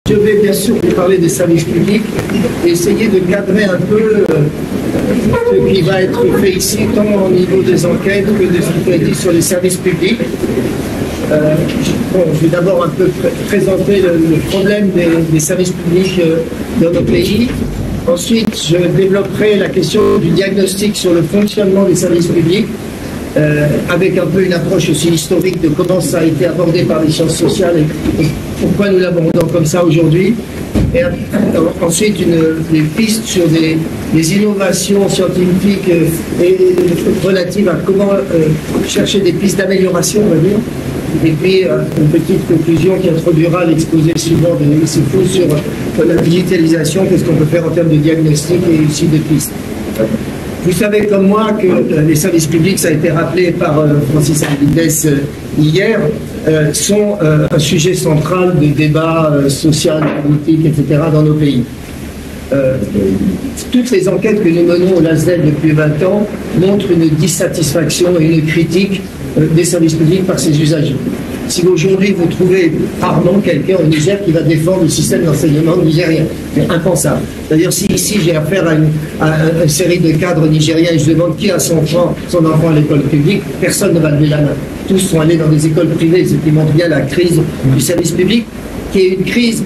Je vais bien sûr vous parler des services publics et essayer de cadrer un peu ce qui va être fait ici, tant au niveau des enquêtes que de ce qui a été dit sur les services publics. Je vais d'abord un peu présenter le problème des services publics dans nos pays. Ensuite, je développerai la question du diagnostic sur le fonctionnement des services publics, avec un peu une approche aussi historique de comment ça a été abordé par les sciences sociales et pourquoi nous l'abordons comme ça aujourd'hui. Et ensuite, des pistes sur des innovations scientifiques et relatives à comment chercher des pistes d'amélioration, on va dire. Et puis, une petite conclusion qui introduira l'exposé suivant de Youssoufou sur la digitalisation, qu'est-ce qu'on peut faire en termes de diagnostic et aussi de pistes. Vous savez comme moi que les services publics, ça a été rappelé par Francis Albides hier, sont un sujet central de débat social, politique, etc. dans nos pays. Toutes les enquêtes que nous menons au LASDEL depuis 20 ans montrent une dissatisfaction et une critique des services publics par ses usagers. Si aujourd'hui vous trouvez rarement quelqu'un au Niger qui va défendre le système d'enseignement nigérien, c'est impensable. D'ailleurs, si ici j'ai affaire à une série de cadres nigériens et je demande qui a son enfant à l'école publique, personne ne va lever la main. Tous sont allés dans des écoles privées, ce qui montre bien la crise du service public, qui est une crise,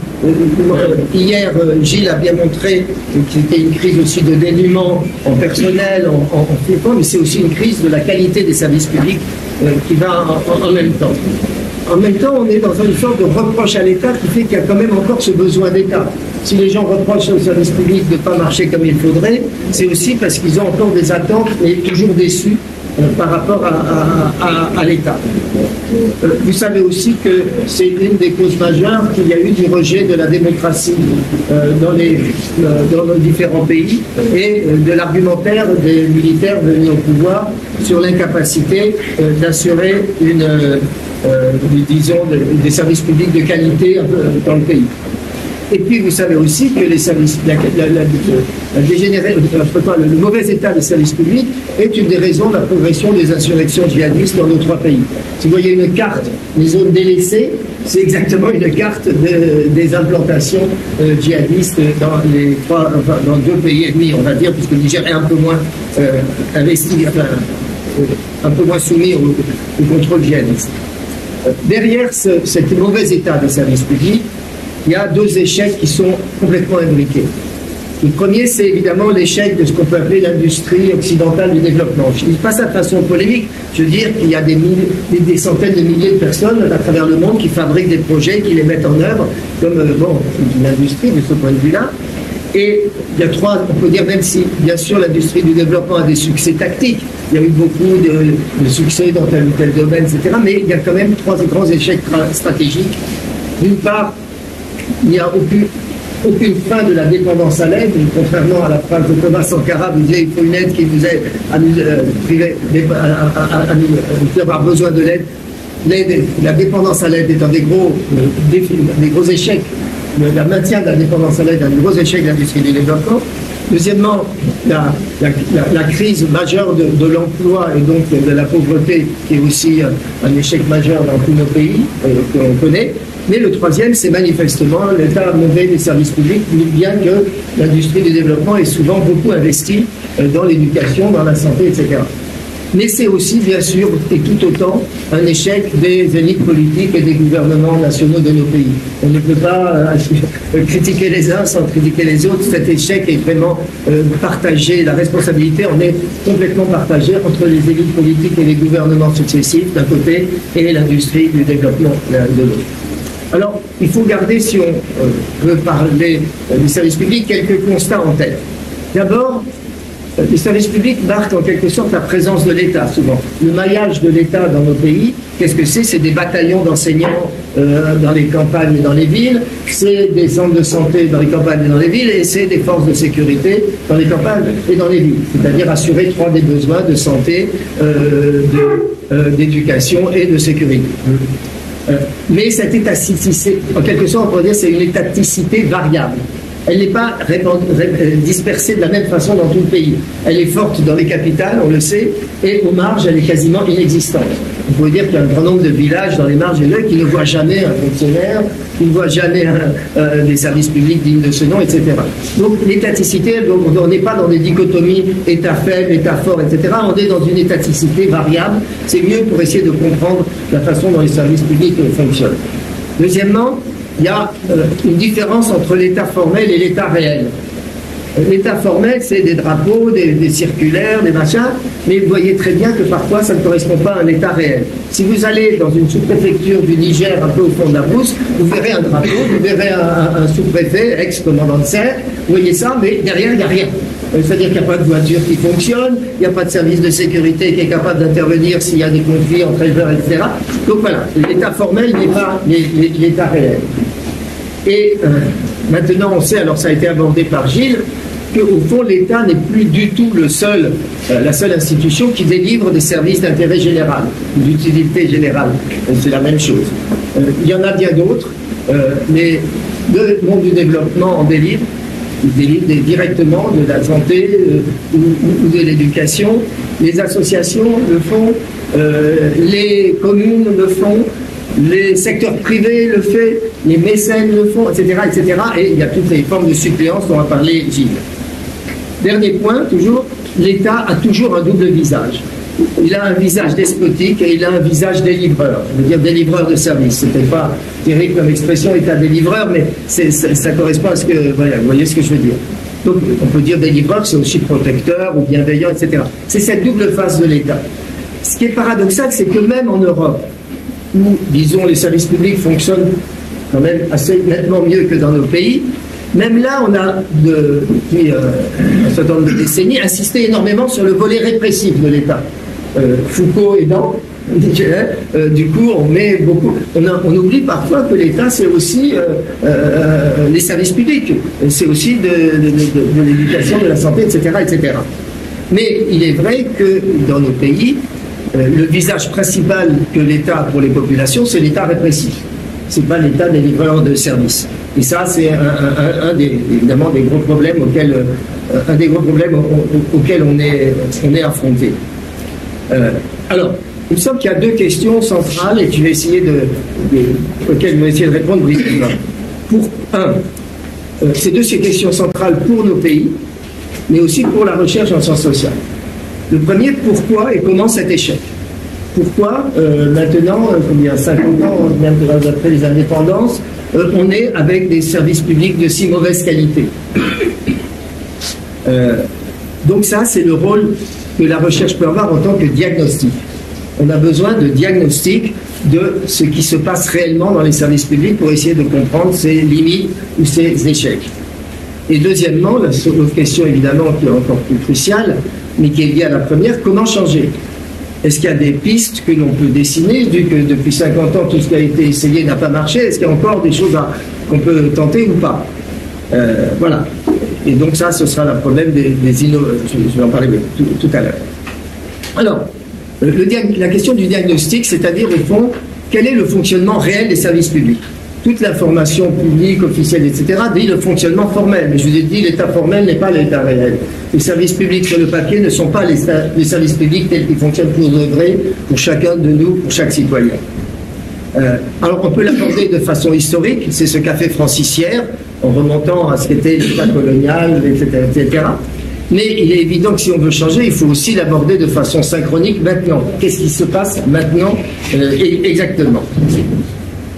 hier Gilles a bien montré qu'il était une crise aussi de dénuement en personnel, en mais c'est aussi une crise de la qualité des services publics qui va en même temps. En même temps, on est dans une sorte de reproche à l'État qui fait qu'il y a quand même encore ce besoin d'État. Si les gens reprochent aux services publics de ne pas marcher comme il faudrait, c'est aussi parce qu'ils ont encore des attentes et toujours déçus par rapport à l'État. Vous savez aussi que c'est une des causes majeures qu'il y a eu du rejet de la démocratie dans nos différents pays et de l'argumentaire des militaires venus au pouvoir sur l'incapacité d'assurer disons, des services publics de qualité dans le pays. Et puis, vous savez aussi que les services, le mauvais état des services publics est une des raisons de la progression des insurrections djihadistes dans nos trois pays. Si vous voyez une carte des zones délaissées, c'est exactement une carte des implantations djihadistes dans deux pays et demi, on va dire, puisque le Niger est un peu moins investi, un peu moins soumis au contrôle djihadiste. Derrière cet mauvais état des services publics, il y a deux échecs qui sont complètement imbriqués. Le premier, c'est évidemment l'échec de ce qu'on peut appeler l'industrie occidentale du développement. Je ne dis pas ça de façon polémique, je veux dire qu'il y a des centaines de milliers de personnes à travers le monde qui fabriquent des projets, qui les mettent en œuvre, comme l'industrie de ce point de vue-là. Et il y a trois, on peut dire, même si bien sûr l'industrie du développement a des succès tactiques, il y a eu beaucoup de succès dans tel ou tel domaine, etc. Mais il y a quand même trois grands échecs stratégiques. D'une part, il n'y a aucune fin de la dépendance à l'aide, contrairement à la phrase de Thomas Sankara, vous disiez il faut une aide qui nous aide à nous avoir besoin de l'aide. La dépendance à l'aide est un des gros échecs. Le maintien de la dépendance à l'aide est un des gros échecs de l'industrie du développement. Deuxièmement, la crise majeure de l'emploi et donc de la pauvreté, qui est aussi un échec majeur dans tous nos pays que l'on connaît. Mais le troisième, c'est manifestement l'état mauvais des services publics, bien que l'industrie du développement est souvent beaucoup investie dans l'éducation, dans la santé, etc. Mais c'est aussi, bien sûr, et tout autant, un échec des élites politiques et des gouvernements nationaux de nos pays. On ne peut pas critiquer les uns sans critiquer les autres. Cet échec est vraiment partagé. La responsabilité en est complètement partagée entre les élites politiques et les gouvernements successifs d'un côté et l'industrie du développement de l'autre. Alors, il faut garder, si on veut parler des services publics, quelques constats en tête. D'abord, les services publics marquent en quelque sorte la présence de l'État, souvent. Le maillage de l'État dans nos pays, qu'est-ce que c'est? C'est des bataillons d'enseignants dans les campagnes et dans les villes, c'est des centres de santé dans les campagnes et dans les villes, et c'est des forces de sécurité dans les campagnes et dans les villes. C'est-à-dire assurer trois des besoins de santé, d'éducation et de sécurité. Mais cette étaticité, en quelque sorte, on pourrait dire c'est une étaticité variable. Elle n'est pas dispersée de la même façon dans tout le pays. Elle est forte dans les capitales, on le sait, et aux marges, elle est quasiment inexistante. on pourrait dire qu'il y a un grand nombre de villages dans les marges de l'œil qui ne voient jamais un fonctionnaire, qui ne voient jamais des services publics dignes de ce nom, etc. Donc l'étaticité, on n'est pas dans des dichotomies État faible, État fort, etc. On est dans une étaticité variable. C'est mieux pour essayer de comprendre la façon dont les services publics fonctionnent. Deuxièmement, il y a une différence entre l'État formel et l'État réel. L'État formel, c'est des drapeaux, des circulaires, des machins, mais vous voyez très bien que parfois ça ne correspond pas à un État réel. Si vous allez dans une sous-préfecture du Niger, un peu au fond de la brousse, vous verrez un drapeau, vous verrez un sous-préfet, ex-commandant de cercle, vous voyez ça, mais derrière, il n'y a rien. C'est-à-dire qu'il n'y a pas de voiture qui fonctionne, il n'y a pas de service de sécurité qui est capable d'intervenir s'il y a des conflits entre éleveurs, etc. Donc voilà, l'État formel n'est pas l'État réel. Et maintenant, on sait, alors ça a été abordé par Gilles, qu'au fond, l'État n'est plus du tout la seule institution qui délivre des services d'intérêt général, d'utilité générale. C'est la même chose. Il y en a bien d'autres, mais le monde du développement en délivre. Il délivre directement de la santé ou de l'éducation. Les associations le font, les communes le font, les secteurs privés le font, les mécènes le font, etc., etc. Et il y a toutes les formes de suppléance dont a parlé Gilles. Dernier point, toujours, l'État a toujours un double visage. Il a un visage despotique et il a un visage délivreur. Je veux dire délivreur de service. C'était pas terrible comme expression, État-délivreur, mais ça correspond à ce que... Voilà, vous voyez ce que je veux dire. Donc, on peut dire délivreur, c'est aussi protecteur ou bienveillant, etc. C'est cette double face de l'État. Ce qui est paradoxal, c'est que même en Europe, où, disons, les services publics fonctionnent quand même assez nettement mieux que dans nos pays, même là, on a, depuis un certain nombre de décennies, insisté énormément sur le volet répressif de l'État. Foucault aidant, du coup, on met beaucoup. On oublie parfois que l'État, c'est aussi les services publics, c'est aussi de l'éducation, de la santé, etc., etc. Mais il est vrai que dans nos pays, le visage principal que l'État a pour les populations, c'est l'État répressif. C'est pas l'État délivreur de services. Et ça, c'est évidemment des gros problèmes un des gros problèmes auxquels on est affronté. Alors, il me semble qu'il y a deux questions centrales et auxquelles je vais essayer de répondre brièvement. C'est ces questions centrales pour nos pays, mais aussi pour la recherche en sciences sociales. Le premier, pourquoi et comment cet échec? Pourquoi, maintenant, il y a 50 ans, même après les indépendances, on est avec des services publics de si mauvaise qualité? Donc ça, c'est le rôle que la recherche peut avoir en tant que diagnostic. On a besoin de diagnostic de ce qui se passe réellement dans les services publics pour essayer de comprendre ses limites ou ses échecs. Et deuxièmement, l'autre question évidemment qui est encore plus cruciale, mais qui est liée à la première, comment changer? Est-ce qu'il y a des pistes que l'on peut dessiner, vu que depuis 50 ans, tout ce qui a été essayé n'a pas marché? Est-ce qu'il y a encore des choses qu'on peut tenter ou pas? Voilà. Et donc ça, ce sera le problème des innovations. Je vais en parler tout à l'heure. Alors, la question du diagnostic, c'est-à-dire au fond, quel est le fonctionnement réel des services publics? Toute l'information publique, officielle, etc., dit le fonctionnement formel. Mais je vous ai dit, l'État formel n'est pas l'État réel. Les services publics sur le papier ne sont pas les services publics tels qu'ils fonctionnent pour de vrai, pour chacun de nous, pour chaque citoyen. Alors on peut l'aborder de façon historique, c'est ce qu'a fait Francis Sierre, en remontant à ce qu'était l'État colonial, etc., etc. Mais il est évident que si on veut changer, il faut aussi l'aborder de façon synchronique maintenant. Qu'est-ce qui se passe maintenant exactement?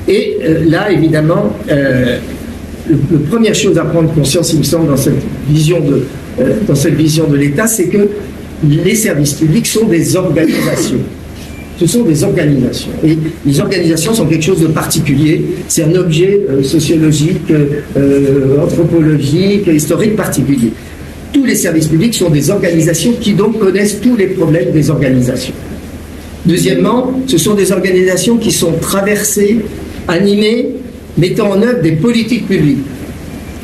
Et là, évidemment, la première chose à prendre conscience, il me semble, dans cette vision de l'État, c'est que les services publics sont des organisations. Ce sont des organisations. Et les organisations sont quelque chose de particulier. C'est un objet sociologique, anthropologique, historique particulier. Tous les services publics sont des organisations qui donc connaissent tous les problèmes des organisations. Deuxièmement, ce sont des organisations qui sont traversées, animées, mettant en œuvre des politiques publiques.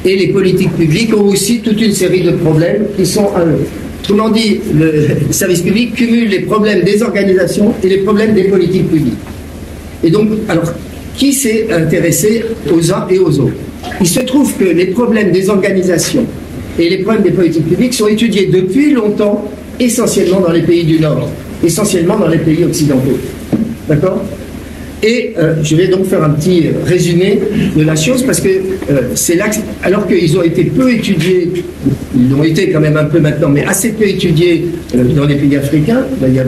Et les politiques publiques ont aussi toute une série de problèmes qui sont à eux. Autrement dit, le service public cumule les problèmes des organisations et les problèmes des politiques publiques. Et donc, alors, qui s'est intéressé aux uns et aux autres? Il se trouve que les problèmes des organisations et les problèmes des politiques publiques sont étudiés depuis longtemps, essentiellement dans les pays du Nord, essentiellement dans les pays occidentaux. D'accord? Et je vais donc faire un petit résumé de la chose, parce que c'est là, alors qu'ils ont été peu étudiés, ils l'ont été quand même un peu maintenant, mais assez peu étudiés dans les pays africains. Là, il y a,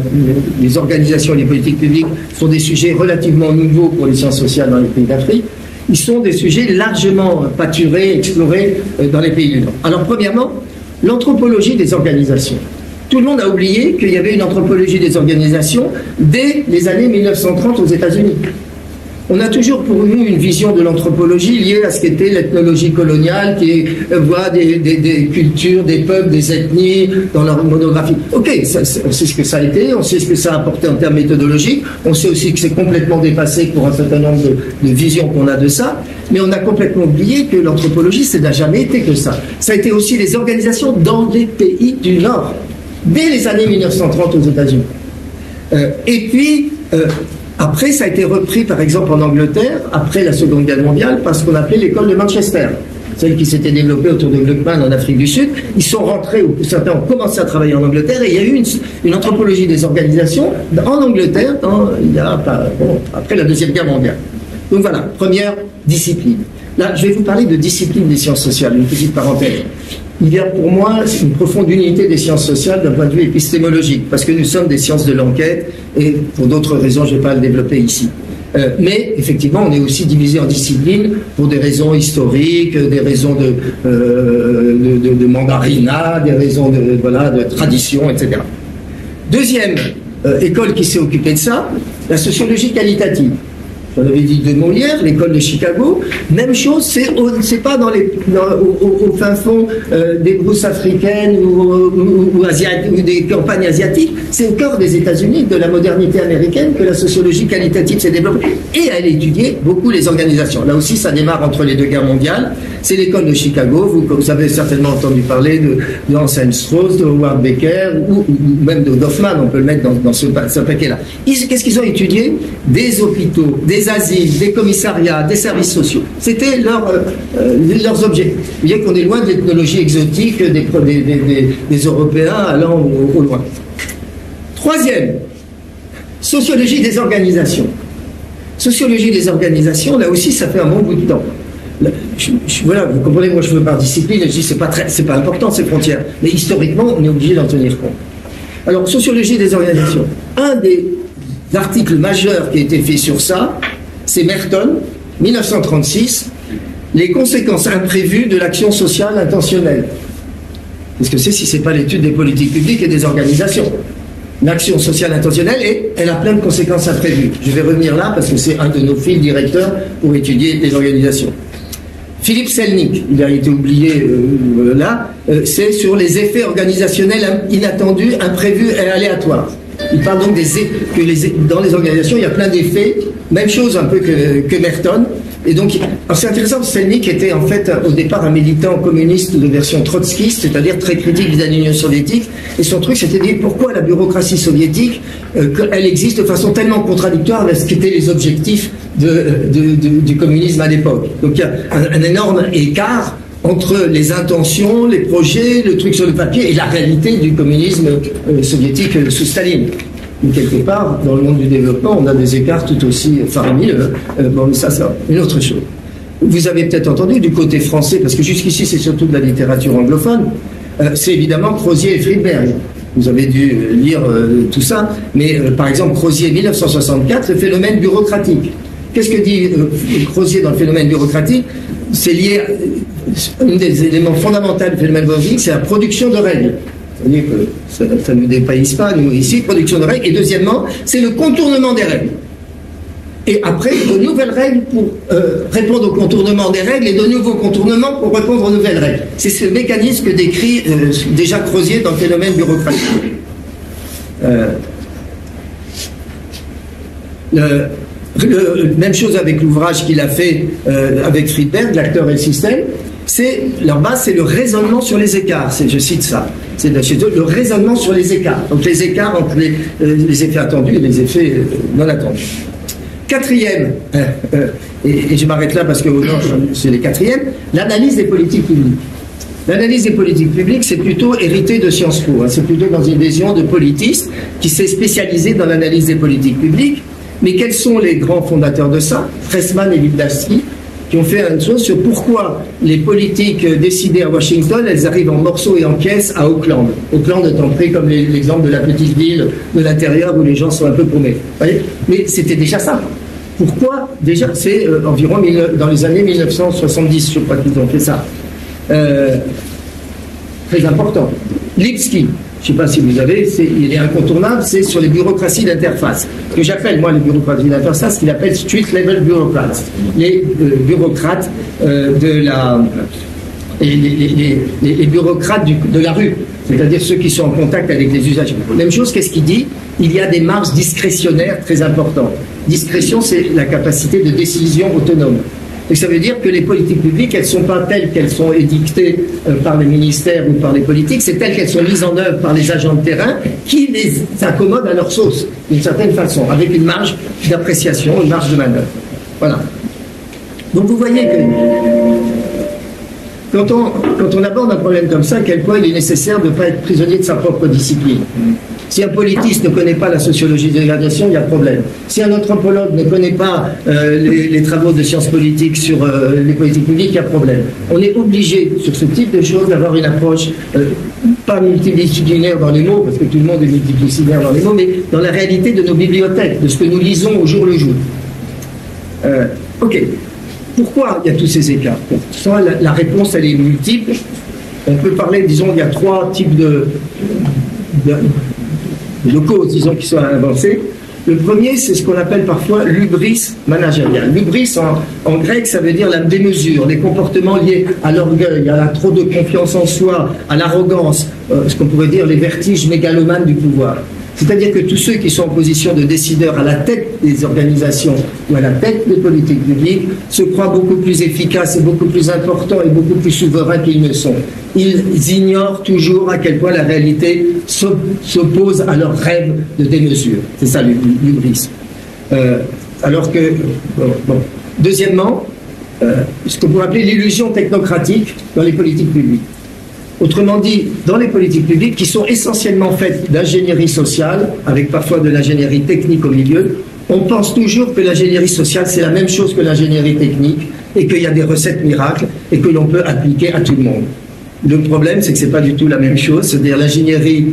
les organisations et les politiques publiques sont des sujets relativement nouveaux pour les sciences sociales dans les pays d'Afrique. Ils sont des sujets largement pâturés, explorés dans les pays du Nord. Alors premièrement, l'anthropologie des organisations. Tout le monde a oublié qu'il y avait une anthropologie des organisations dès les années 1930 aux États-Unis. On a toujours pour nous une vision de l'anthropologie liée à ce qu'était l'ethnologie coloniale, qui voit des cultures, des peuples, des ethnies dans leur monographie. Ok, on sait ce que ça a été, on sait ce que ça a apporté en termes méthodologiques, on sait aussi que c'est complètement dépassé pour un certain nombre de visions qu'on a de ça, mais on a complètement oublié que l'anthropologie, ça n'a jamais été que ça. Ça a été aussi les organisations dans les pays du Nord, dès les années 1930 aux États-Unis. Et puis, après, ça a été repris, par exemple, en Angleterre, après la Seconde Guerre mondiale, par ce qu'on appelait l'école de Manchester, celle qui s'était développée autour de Gluckman en Afrique du Sud. Ils sont rentrés, ou certains ont commencé à travailler en Angleterre, et il y a eu une anthropologie des organisations en Angleterre, après la Deuxième Guerre mondiale. Donc voilà, première discipline. Là, je vais vous parler de discipline des sciences sociales, une petite parenthèse. Il y a pour moi une profonde unité des sciences sociales d'un point de vue épistémologique, parce que nous sommes des sciences de l'enquête, et pour d'autres raisons, je ne vais pas le développer ici. Mais effectivement, on est aussi divisé en disciplines pour des raisons historiques, des raisons de mandarinat, des raisons de tradition, etc. Deuxième école qui s'est occupée de ça, la sociologie qualitative. J'en avais dit deux mots hier, l'école de Chicago. Même chose, c'est pas au fin fond des brousses africaines ou des campagnes asiatiques, c'est au cœur des États-Unis, de la modernité américaine, que la sociologie qualitative s'est développée. Et elle étudiait beaucoup les organisations. Là aussi, ça démarre entre les deux guerres mondiales. C'est l'école de Chicago. Vous avez certainement entendu parler de Anselm Strauss, de Howard Becker, ou même de Goffman, on peut le mettre dans ce paquet-là. Qu'est-ce qu'ils ont étudié? Des hôpitaux, des asiles, des commissariats, des services sociaux. C'était leurs objets. Vous voyez qu'on est loin de l'ethnologie exotique des Européens allant au loin. Troisième, sociologie des organisations. Sociologie des organisations, là aussi, ça fait un bon bout de temps. Voilà, vous comprenez, moi je veux par discipline, je dis c'est pas important ces frontières, mais historiquement, on est obligé d'en tenir compte. Alors, sociologie des organisations. Un des articles majeurs qui a été fait sur ça, c'est Merton, 1936, les conséquences imprévues de l'action sociale intentionnelle. Qu'est-ce que c'est si ce n'est pas l'étude des politiques publiques et des organisations? L'action sociale intentionnelle, et elle a plein de conséquences imprévues. Je vais revenir là parce que c'est un de nos fils directeurs pour étudier les organisations. Philippe Selnick, il a été oublié là, c'est sur les effets organisationnels inattendus, imprévus et aléatoires. Il parle donc dans les organisations, il y a plein d'effets, même chose un peu que Merton. Et donc, c'est intéressant, Selnick était en fait au départ un militant communiste de version trotskiste, c'est-à-dire très critique vis-à-vis de l'Union soviétique. Et son truc, c'était de dire pourquoi la bureaucratie soviétique, elle existe de façon tellement contradictoire avec ce qu'étaient les objectifs du communisme à l'époque. Donc il y a un énorme écart entre les intentions, les projets, le truc sur le papier et la réalité du communisme soviétique sous Staline. Et quelque part, dans le monde du développement, on a des écarts tout aussi faramineux. Bon, mais ça, c'est une autre chose. Vous avez peut-être entendu du côté français, parce que jusqu'ici, c'est surtout de la littérature anglophone, c'est évidemment Crozier et Friedberg. Vous avez dû lire tout ça, mais par exemple, Crozier, 1964, le phénomène bureaucratique. Qu'est-ce que dit Crozier dans le phénomène bureaucratique? C'est lié à un des éléments fondamentaux du phénomène bureaucratique, c'est la production de règles. C'est-à-dire que ça ne nous dépayse pas, nous, ici, production de règles. Et deuxièmement, c'est le contournement des règles. Et après, de nouvelles règles pour répondre au contournement des règles et de nouveaux contournements pour répondre aux nouvelles règles. C'est ce mécanisme que décrit déjà Crozier dans le phénomène bureaucratique. Même chose avec l'ouvrage qu'il a fait avec Friedberg, L'acteur et le système. Leur base, c'est le raisonnement sur les écarts. Je cite ça. C'est le raisonnement sur les écarts. Donc les écarts entre les effets attendus et les effets non attendus. Quatrième, et je m'arrête là parce que c'est les quatrièmes, l'analyse des politiques publiques. L'analyse des politiques publiques, c'est plutôt hérité de Sciences Po. C'est plutôt dans une vision de politiste qui s'est spécialisé dans l'analyse des politiques publiques. Mais quels sont les grands fondateurs de ça? Pressman et Wildavsky, qui ont fait une chose sur pourquoi les politiques décidées à Washington, elles arrivent en morceaux et en pièces à Auckland. Auckland étant pris comme l'exemple de la petite ville de l'intérieur où les gens sont un peu paumés. Mais c'était déjà ça. Pourquoi? Déjà, c'est environ dans les années 1970, je crois qu'ils ont fait ça. Très important. Lipsky, je ne sais pas si vous avez, il est incontournable, c'est sur les bureaucraties d'interface. Ce que j'appelle, moi, les bureaucraties d'interface, ce qu'il appelle street level bureaucrats. Les bureaucrates les bureaucrates de la rue, c'est-à-dire ceux qui sont en contact avec les usagers. Même chose, qu'est-ce qu'il dit? Il y a des marges discrétionnaires très importantes. Discrétion, c'est la capacité de décision autonome. Et ça veut dire que les politiques publiques, elles ne sont pas telles qu'elles sont édictées par les ministères ou par les politiques, c'est telles qu'elles sont mises en œuvre par les agents de terrain qui les accommodent à leur sauce, d'une certaine façon, avec une marge d'appréciation, une marge de manœuvre. Voilà. Donc vous voyez que quand on aborde un problème comme ça, à quel point il est nécessaire de ne pas être prisonnier de sa propre discipline. Si un politiste ne connaît pas la sociologie de l'aviation, il y a problème. Si un anthropologue ne connaît pas les travaux de sciences politiques sur les politiques publiques, il y a problème. On est obligé, sur ce type de choses, d'avoir une approche pas multidisciplinaire dans les mots, parce que tout le monde est multidisciplinaire dans les mots, mais dans la réalité de nos bibliothèques, de ce que nous lisons au jour le jour. Ok. Pourquoi il y a tous ces écarts? Ça, la réponse, elle est multiple. On peut parler, disons, il y a trois types de causes, disons, qui sont avancées. Le premier, c'est ce qu'on appelle parfois l'hubris managérial. L'hubris, en grec, ça veut dire la démesure, les comportements liés à l'orgueil, à la trop de confiance en soi, à l'arrogance, ce qu'on pourrait dire les vertiges mégalomanes du pouvoir. C'est-à-dire que tous ceux qui sont en position de décideur à la tête des organisations ou à la tête des politiques publiques se croient beaucoup plus efficaces et beaucoup plus importants et beaucoup plus souverains qu'ils ne sont. Ils ignorent toujours à quel point la réalité s'oppose à leur rêve de démesure. C'est ça l'hubris. Alors que, deuxièmement, ce qu'on pourrait appeler l'illusion technocratique dans les politiques publiques. Autrement dit, dans les politiques publiques qui sont essentiellement faites d'ingénierie sociale, avec parfois de l'ingénierie technique au milieu, on pense toujours que l'ingénierie sociale c'est la même chose que l'ingénierie technique et qu'il y a des recettes miracles et que l'on peut appliquer à tout le monde. Le problème, c'est que ce n'est pas du tout la même chose, c'est-à-dire l'ingénierie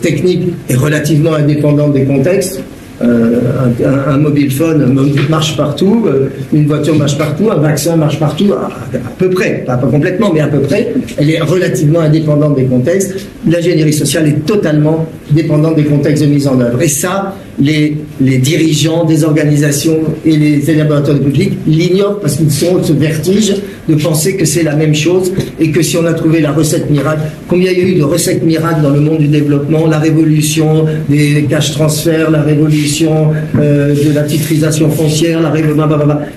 technique est relativement indépendante des contextes. Un mobile phone marche partout, une voiture marche partout, un vaccin marche partout, à peu près, pas complètement, mais à peu près. Elle est relativement indépendante des contextes. L'ingénierie sociale est totalement dépendante des contextes de mise en œuvre. Et ça, les dirigeants des organisations et les élaborateurs de public l'ignorent parce qu'ils sont ce vertige de penser que c'est la même chose et que si on a trouvé la recette miracle, combien il y a eu de recettes miracles dans le monde du développement, la révolution des cash transferts, la révolution de la titrisation foncière,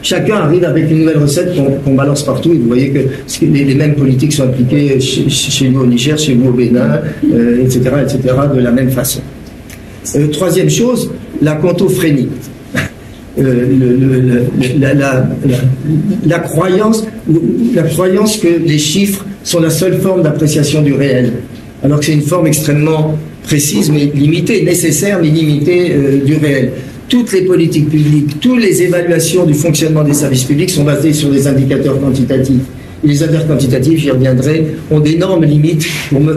chacun arrive avec une nouvelle recette qu'on balance partout et vous voyez que les mêmes politiques sont appliquées chez nous au Niger, chez nous au Bénin, etc., de la même façon. Troisième chose, la quantophrénie. La croyance que les chiffres sont la seule forme d'appréciation du réel, alors que c'est une forme extrêmement précise mais limitée, nécessaire mais limitée du réel. Toutes les politiques publiques, toutes les évaluations du fonctionnement des services publics sont basées sur des indicateurs quantitatifs. Et les indicateurs quantitatifs, j'y reviendrai, ont d'énormes limites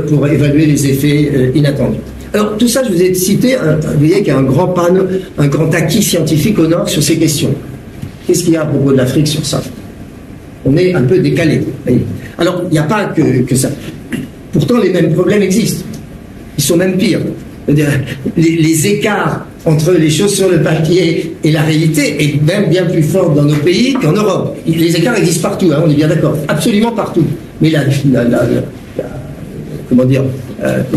pour évaluer les effets inattendus. Alors, tout ça, je vous ai cité, vous voyez qu'il y a un grand panneau, un grand acquis scientifique au Nord sur ces questions. Qu'est-ce qu'il y a à propos de l'Afrique sur ça? On est un peu décalé. Alors, il n'y a pas que ça. Pourtant, les mêmes problèmes existent. Ils sont même pires. Les écarts entre les choses sur le papier et la réalité est même bien plus fort dans nos pays qu'en Europe. Les écarts existent partout, hein, on est bien d'accord. Absolument partout. Mais comment dire,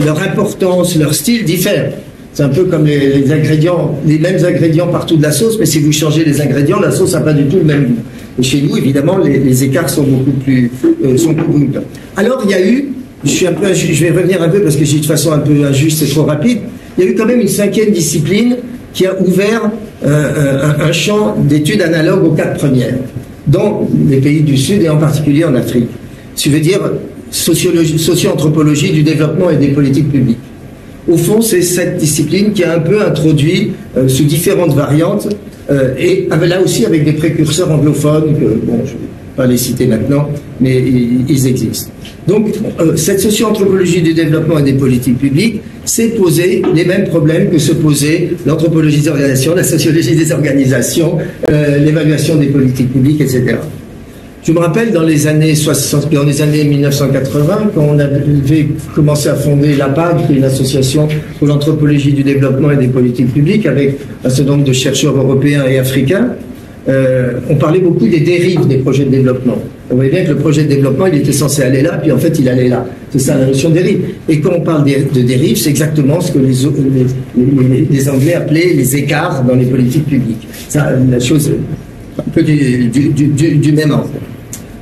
leur importance, leur style diffèrent. C'est un peu comme les ingrédients, les mêmes ingrédients partout de la sauce, mais si vous changez les ingrédients, la sauce n'a pas du tout le même goût. Et chez nous, évidemment, les écarts sont beaucoup plus grands. Alors, il y a eu, je vais revenir un peu parce que j'ai de façon un peu injuste et trop rapide, il y a eu quand même une cinquième discipline qui a ouvert un champ d'études analogues aux quatre premières, dans les pays du Sud et en particulier en Afrique. Je veux dire, socio-anthropologie du développement et des politiques publiques. Au fond, c'est cette discipline qui a un peu introduit sous différentes variantes et là aussi avec des précurseurs anglophones que, bon, je ne vais pas les citer maintenant, mais ils existent. Donc, cette socio-anthropologie du développement et des politiques publiques s'est posé les mêmes problèmes que se posait l'anthropologie des organisations, la sociologie des organisations, l'évaluation des politiques publiques, etc. Je me rappelle dans les années 1980, quand on avait commencé à fonder l'APAD, qui est l'association pour l'anthropologie du développement et des politiques publiques, avec un certain nombre de chercheurs européens et africains, on parlait beaucoup des dérives des projets de développement. On voyait bien que le projet de développement, il était censé aller là, puis en fait, il allait là. C'est ça la notion de dérive. Et quand on parle de dérive, c'est exactement ce que les Anglais appelaient les écarts dans les politiques publiques. Ça, la chose un peu du même ordre.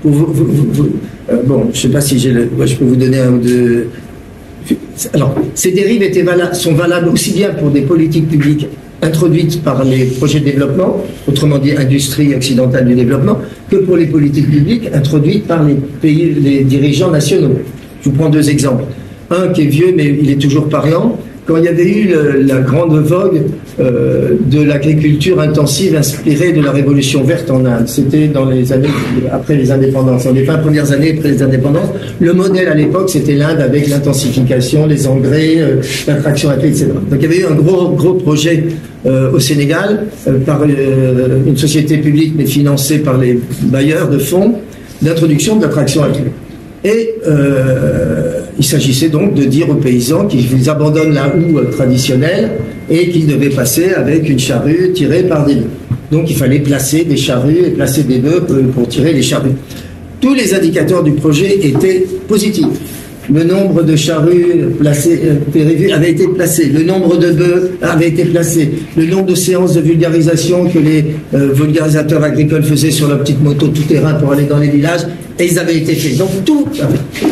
Bon, je ne sais pas si je peux vous donner un ou deux. Alors, ces dérives sont valables aussi bien pour des politiques publiques introduites par les projets de développement, autrement dit industrie occidentale du développement, que pour les politiques publiques introduites par les dirigeants nationaux. Je vous prends deux exemples. Un qui est vieux, mais il est toujours parlant. Quand il y avait eu la grande vogue de l'agriculture intensive inspirée de la révolution verte en Inde, c'était dans les années après les indépendances, dans les 20 premières années après les indépendances, le modèle à l'époque c'était l'Inde avec l'intensification, les engrais, l'attraction à etc. Donc il y avait eu un gros projet au Sénégal par une société publique mais financée par les bailleurs de fonds d'introduction de l'attraction à clé. Et il s'agissait donc de dire aux paysans qu'ils abandonnent la houe traditionnelle et qu'ils devaient passer avec une charrue tirée par des bœufs. Donc il fallait placer des charrues et placer des bœufs pour tirer les charrues. Tous les indicateurs du projet étaient positifs. Le nombre de charrues prévues avait été placé, le nombre de bœufs avait été placé, le nombre de séances de vulgarisation que les vulgarisateurs agricoles faisaient sur leur petite moto tout-terrain pour aller dans les villages, et ils avaient été faits. Donc tout,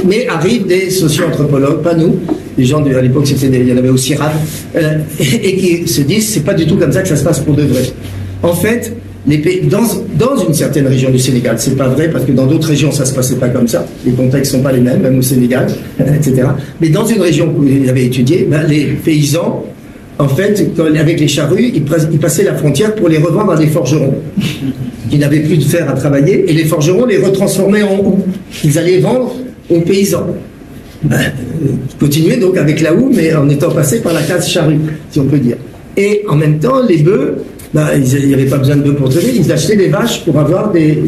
mais arrivent des socio-anthropologues, pas nous, les gens à l'époque il y en avait aussi rare, et qui se disent c'est pas du tout comme ça que ça se passe pour de vrai. En fait, les pays, dans une certaine région du Sénégal, c'est pas vrai parce que dans d'autres régions ça se passait pas comme ça, les contextes sont pas les mêmes, même au Sénégal, etc. Mais dans une région que vous avez étudiée, les paysans, en fait, avec les charrues, ils passaient la frontière pour les revendre à des forgerons qui n'avaient plus de fer à travailler, et les forgerons les retransformaient en houe. Ils allaient vendre aux paysans. Continuer donc avec la houe, mais en étant passé par la case charrue, si on peut dire. Et en même temps, les bœufs, il n'y avait pas besoin de bœufs pour traiter, ils achetaient des vaches pour avoir des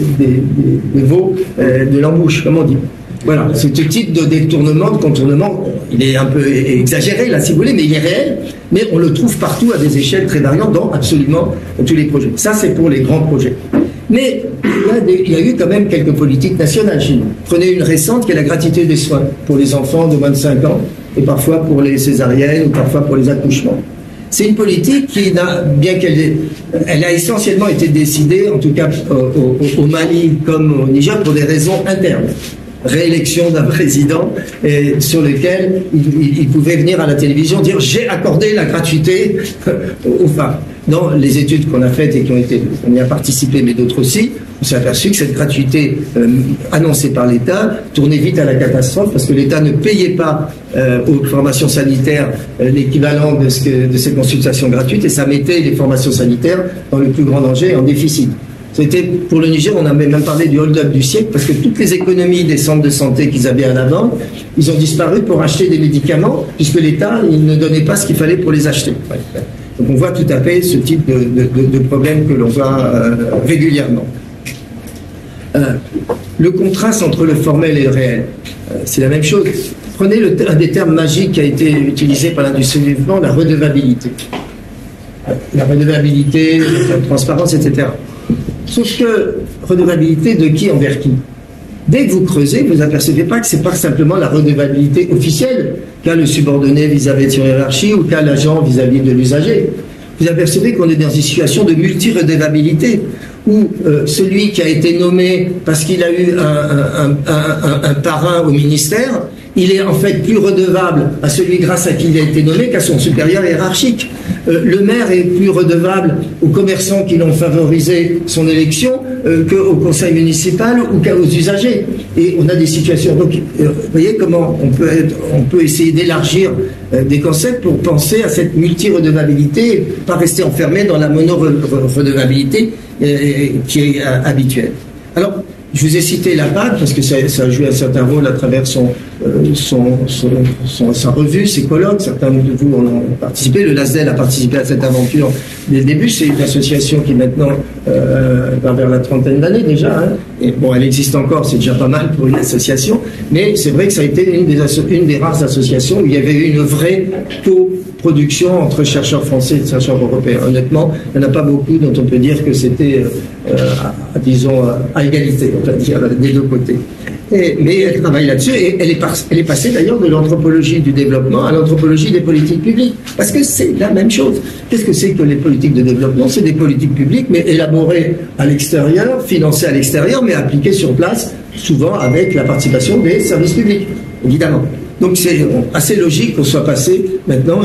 veaux de l'embouche, comme on dit. Voilà, ce type de détournement, de contournement, il est un peu exagéré là si vous voulez, mais il est réel, mais on le trouve partout à des échelles très variantes dans absolument tous les projets. Ça c'est pour les grands projets. Mais il y a eu quand même quelques politiques nationales chez nous. Prenez une récente qui est la gratuité des soins pour les enfants de moins de 5 ans, et parfois pour les césariennes, ou parfois pour les accouchements. C'est une politique qui bien qu'elle a essentiellement été décidée, en tout cas au Mali comme au Niger, pour des raisons internes. Réélection d'un président sur lequel il pouvait venir à la télévision dire j'ai accordé la gratuité aux femmes. Dans les études qu'on a faites et on y a participé, mais d'autres aussi, on s'est aperçu que cette gratuité annoncée par l'État tournait vite à la catastrophe parce que l'État ne payait pas aux formations sanitaires l'équivalent de ces consultations gratuites et ça mettait les formations sanitaires dans le plus grand danger en déficit. C'était, pour le Niger, on a même parlé du hold-up du siècle parce que toutes les économies des centres de santé qu'ils avaient à la banque, ils ont disparu pour acheter des médicaments puisque l'État il ne donnait pas ce qu'il fallait pour les acheter. Donc on voit tout à fait ce type de problème que l'on voit régulièrement. Le contraste entre le formel et le réel, c'est la même chose. Prenez un des termes magiques qui a été utilisé par l'industrie du développement, la redevabilité. La redevabilité, la transparence, etc. Sauf que, redevabilité de qui envers qui? Dès que vous creusez, vous n'apercevez pas que ce n'est pas simplement la redevabilité officielle qu'a le subordonné vis-à-vis de son hiérarchie ou qu'a l'agent vis-à-vis de l'usager. Vous apercevez qu'on est dans une situation de multi-redevabilité où celui qui a été nommé parce qu'il a eu un parrain au ministère, il est en fait plus redevable à celui grâce à qui il a été nommé qu'à son supérieur hiérarchique. Le maire est plus redevable aux commerçants qui l'ont favorisé son élection qu'au conseil municipal ou qu'aux usagers. Et on a des situations. Donc, vous voyez comment on peut essayer d'élargir des concepts pour penser à cette multi-redevabilité, pas rester enfermé dans la mono-redevabilité qui est habituelle. Alors, je vous ai cité la PAC parce que ça a joué un certain rôle à travers sa revue, ses colloques. Certains de vous en ont participé. Le LASDEL a participé à cette aventure dès le début. C'est une association qui maintenant va vers la trentaine d'années déjà. Hein. Et bon, elle existe encore, c'est déjà pas mal pour une association. Mais c'est vrai que ça a été une des rares associations où il y avait eu une vraie coproduction entre chercheurs français et chercheurs européens. Honnêtement, il n'y en a pas beaucoup dont on peut dire que c'était, disons, à égalité, on va dire, des deux côtés. Mais elle travaille là-dessus et elle est passée d'ailleurs de l'anthropologie du développement à l'anthropologie des politiques publiques. Parce que c'est la même chose. Qu'est-ce que c'est que les politiques de développement? C'est des politiques publiques, mais élaborées à l'extérieur, financées à l'extérieur, mais appliquées sur place, souvent avec la participation des services publics, évidemment. Donc c'est assez logique qu'on soit passé maintenant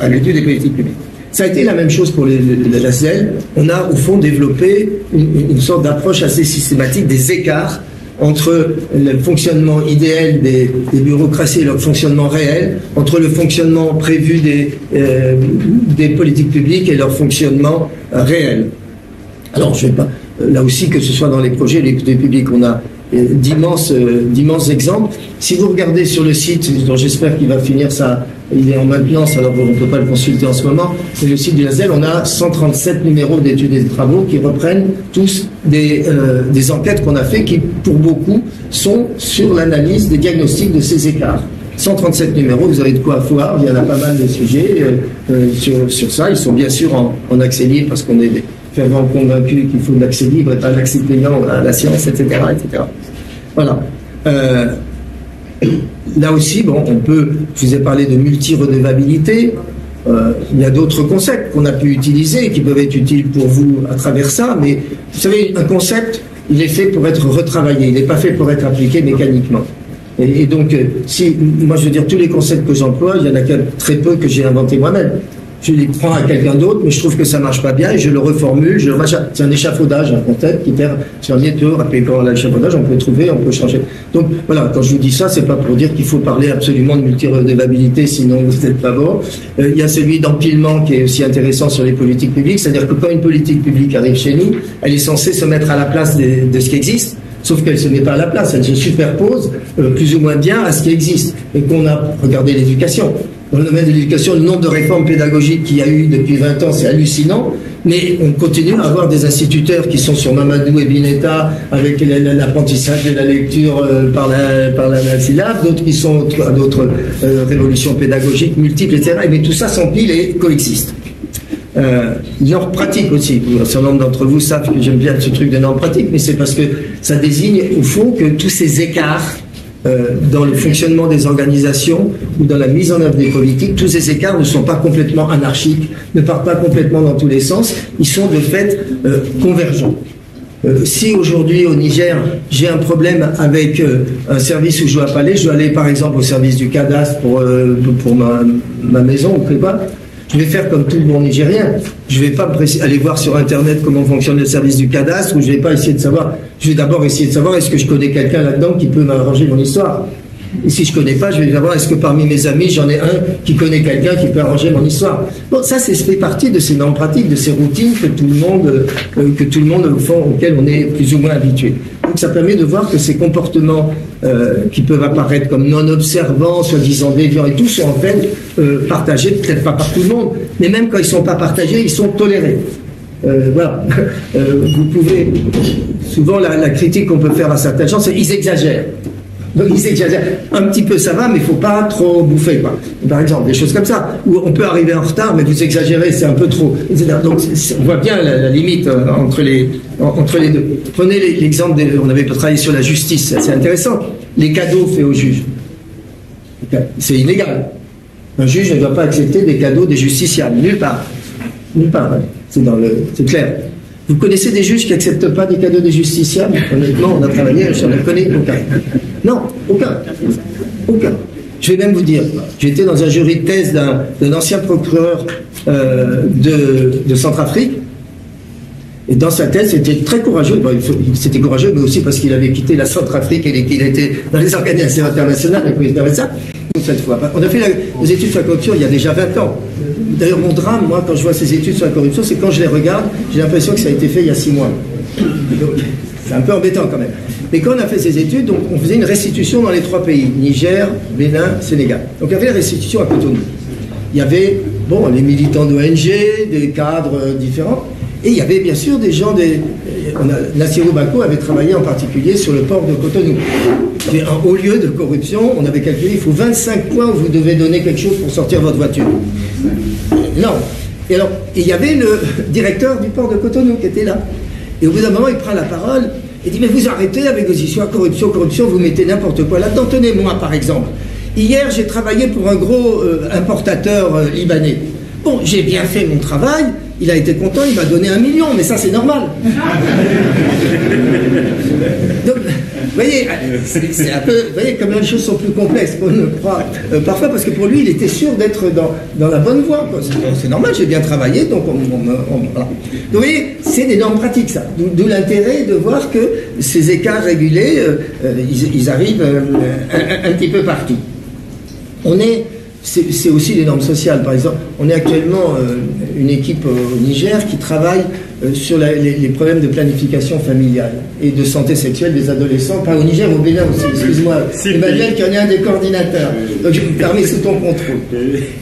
à l'étude des politiques publiques. Ça a été la même chose pour la SEL. On a au fond développé une sorte d'approche assez systématique des écarts entre le fonctionnement idéal des bureaucraties et leur fonctionnement réel, entre le fonctionnement prévu des politiques publiques et leur fonctionnement réel. Alors, je ne vais pas, là aussi, que ce soit dans les projets, les publics, on a d'immenses exemples. Si vous regardez sur le site, dont j'espère qu'il va finir ça, il est en maintenance, alors on ne peut pas le consulter en ce moment, c'est le site du LASDEL, on a 137 numéros d'études et de travaux qui reprennent tous des enquêtes qu'on a fait qui, pour beaucoup, sont sur l'analyse des diagnostics de ces écarts. 137 numéros, vous avez de quoi voir, il y en a pas mal de sujets sur ça, ils sont bien sûr en accès libre parce qu'on est fervent convaincus qu'il faut de l'accès libre et pas l'accès payant à la science, etc. etc. Voilà. Là aussi, bon, je vous ai parlé de multi-redevabilité, il y a d'autres concepts qu'on a pu utiliser qui peuvent être utiles pour vous à travers ça, mais vous savez, un concept, il est fait pour être retravaillé, il n'est pas fait pour être appliqué mécaniquement. Et donc, moi je veux dire, tous les concepts que j'emploie, il y en a très peu que j'ai inventés moi-même. Je les prends à quelqu'un d'autre, mais je trouve que ça marche pas bien et je le reformule. C'est un échafaudage, un concept qui permet de rappeler quand l'échafaudage, on peut trouver, on peut changer. Donc voilà, quand je vous dis ça, c'est pas pour dire qu'il faut parler absolument de multi-redevabilité, sinon vous n'êtes pas bon. Il y a celui d'empilement qui est aussi intéressant sur les politiques publiques, c'est-à-dire que quand une politique publique arrive chez nous, elle est censée se mettre à la place de ce qui existe. Sauf qu'elle ne se met pas à la place, elle se superpose plus ou moins bien à ce qui existe. Et qu'on a regardé l'éducation. Dans le domaine de l'éducation, le nombre de réformes pédagogiques qu'il y a eu depuis 20 ans, c'est hallucinant, mais on continue à avoir des instituteurs qui sont sur Mamadou et Bineta avec l'apprentissage de la lecture par la syllabe, d'autres qui sont à d'autres révolutions pédagogiques multiples, etc. Mais tout ça s'empile et coexiste. Normes pratiques aussi. Un certain nombre d'entre vous savent que j'aime bien ce truc de normes pratiques, mais c'est parce que ça désigne au fond que tous ces écarts dans le fonctionnement des organisations ou dans la mise en œuvre des politiques, tous ces écarts ne sont pas complètement anarchiques, ne partent pas complètement dans tous les sens, ils sont de fait convergents. Si aujourd'hui au Niger, j'ai un problème avec un service où je dois pas aller, je dois aller par exemple au service du cadastre pour ma maison ou pas, je vais faire comme tout le bon Nigérien. Je ne vais pas aller voir sur Internet comment fonctionne le service du cadastre, ou je ne vais pas essayer de savoir. Je vais d'abord essayer de savoir est-ce que je connais quelqu'un là-dedans qui peut m'arranger mon histoire. Et si je ne connais pas, je vais savoir est-ce que parmi mes amis, j'en ai un qui connaît quelqu'un qui peut arranger mon histoire. Bon, ça, fait partie de ces normes pratiques, de ces routines que tout le monde au fond, auxquelles on est plus ou moins habitué. Donc ça permet de voir que ces comportements qui peuvent apparaître comme non observants, soi-disant déviants et tout, sont en fait partagés, peut-être pas par tout le monde, mais même quand ils ne sont pas partagés, ils sont tolérés. Voilà. Vous pouvez, souvent la critique qu'on peut faire à certains gens, c'est qu'ils exagèrent. Donc ils exagèrent. Un petit peu ça va, mais il ne faut pas trop bouffer, quoi. Par exemple, des choses comme ça, où on peut arriver en retard, mais vous exagérez, c'est un peu trop. Donc on voit bien la limite entre les deux. Prenez l'exemple, on avait travaillé sur la justice, c'est intéressant. Les cadeaux faits aux juges. C'est illégal. Un juge ne doit pas accepter des cadeaux des justiciables, nulle part. Nulle part, hein. C'est clair. Vous connaissez des juges qui n'acceptent pas des cadeaux des justiciables? Honnêtement, on a travaillé, je n'en connais aucun. Non, aucun. Aucun. Je vais même vous dire, j'étais dans un jury de thèse d'un ancien procureur de Centrafrique. Et dans sa tête, c'était très courageux. Bon, c'était courageux, mais aussi parce qu'il avait quitté la Centrafrique et qu'il était dans les organisations internationales avec président ça. Cette fois. On a fait les études sur la corruption il y a déjà 20 ans. D'ailleurs, mon drame, moi, quand je vois ces études sur la corruption, c'est quand je les regarde, j'ai l'impression que ça a été fait il y a 6 mois. C'est un peu embêtant quand même. Mais quand on a fait ces études, donc, on faisait une restitution dans les 3 pays, Niger, Bénin, Sénégal. Donc il y avait la restitution à Cotonou. Il y avait, bon, les militants d'ONG, des cadres différents, et il y avait bien sûr des gens, Nassirou Bako avait travaillé en particulier sur le port de Cotonou. Et un haut lieu de corruption, on avait calculé, il faut 25 points où vous devez donner quelque chose pour sortir votre voiture. Non. Et alors, il y avait le directeur du port de Cotonou qui était là. Et au bout d'un moment, il prend la parole et dit, mais vous arrêtez avec vos histoires, corruption, vous mettez n'importe quoi là-dedans. Tenez-moi, par exemple. Hier, j'ai travaillé pour un gros importateur libanais. Bon, j'ai bien fait mon travail, il a été content, il m'a donné 1 million, mais ça, c'est normal. Donc, vous voyez, c'est un peu, vous voyez, comme les choses sont plus complexes qu'on ne croit parfois, parce que pour lui, il était sûr d'être dans la bonne voie. C'est normal, j'ai bien travaillé, donc voilà. Donc, vous voyez, c'est des normes pratiques, ça. D'où l'intérêt de voir que ces écarts régulés, ils arrivent un petit peu partout. C'est aussi les normes sociales. Par exemple, on est actuellement une équipe au Niger qui travaille sur les problèmes de planification familiale et de santé sexuelle des adolescents, pas au Niger, au Bénin aussi, excuse-moi, Emmanuel qui en est un des coordinateurs, donc je me permets sous ton contrôle.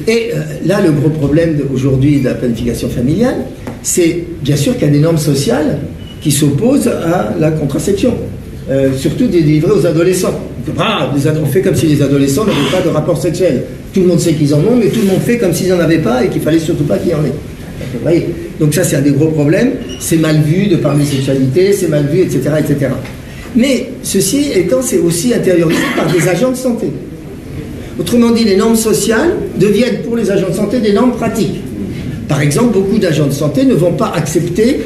Et là, le gros problème aujourd'hui de la planification familiale, c'est bien sûr qu'il y a des normes sociales qui s'opposent à la contraception, surtout délivrées aux adolescents. On fait comme si les adolescents n'avaient pas de rapport sexuel. Tout le monde sait qu'ils en ont, mais tout le monde fait comme s'ils n'en avaient pas et qu'il fallait surtout pas qu'il y en ait. Vous voyez ? Donc ça, c'est un des gros problèmes. C'est mal vu de parler sexualité, c'est mal vu, etc., etc. Mais ceci étant, c'est aussi intériorisé par des agents de santé. Autrement dit, les normes sociales deviennent pour les agents de santé des normes pratiques. Par exemple, beaucoup d'agents de santé ne vont pas accepter,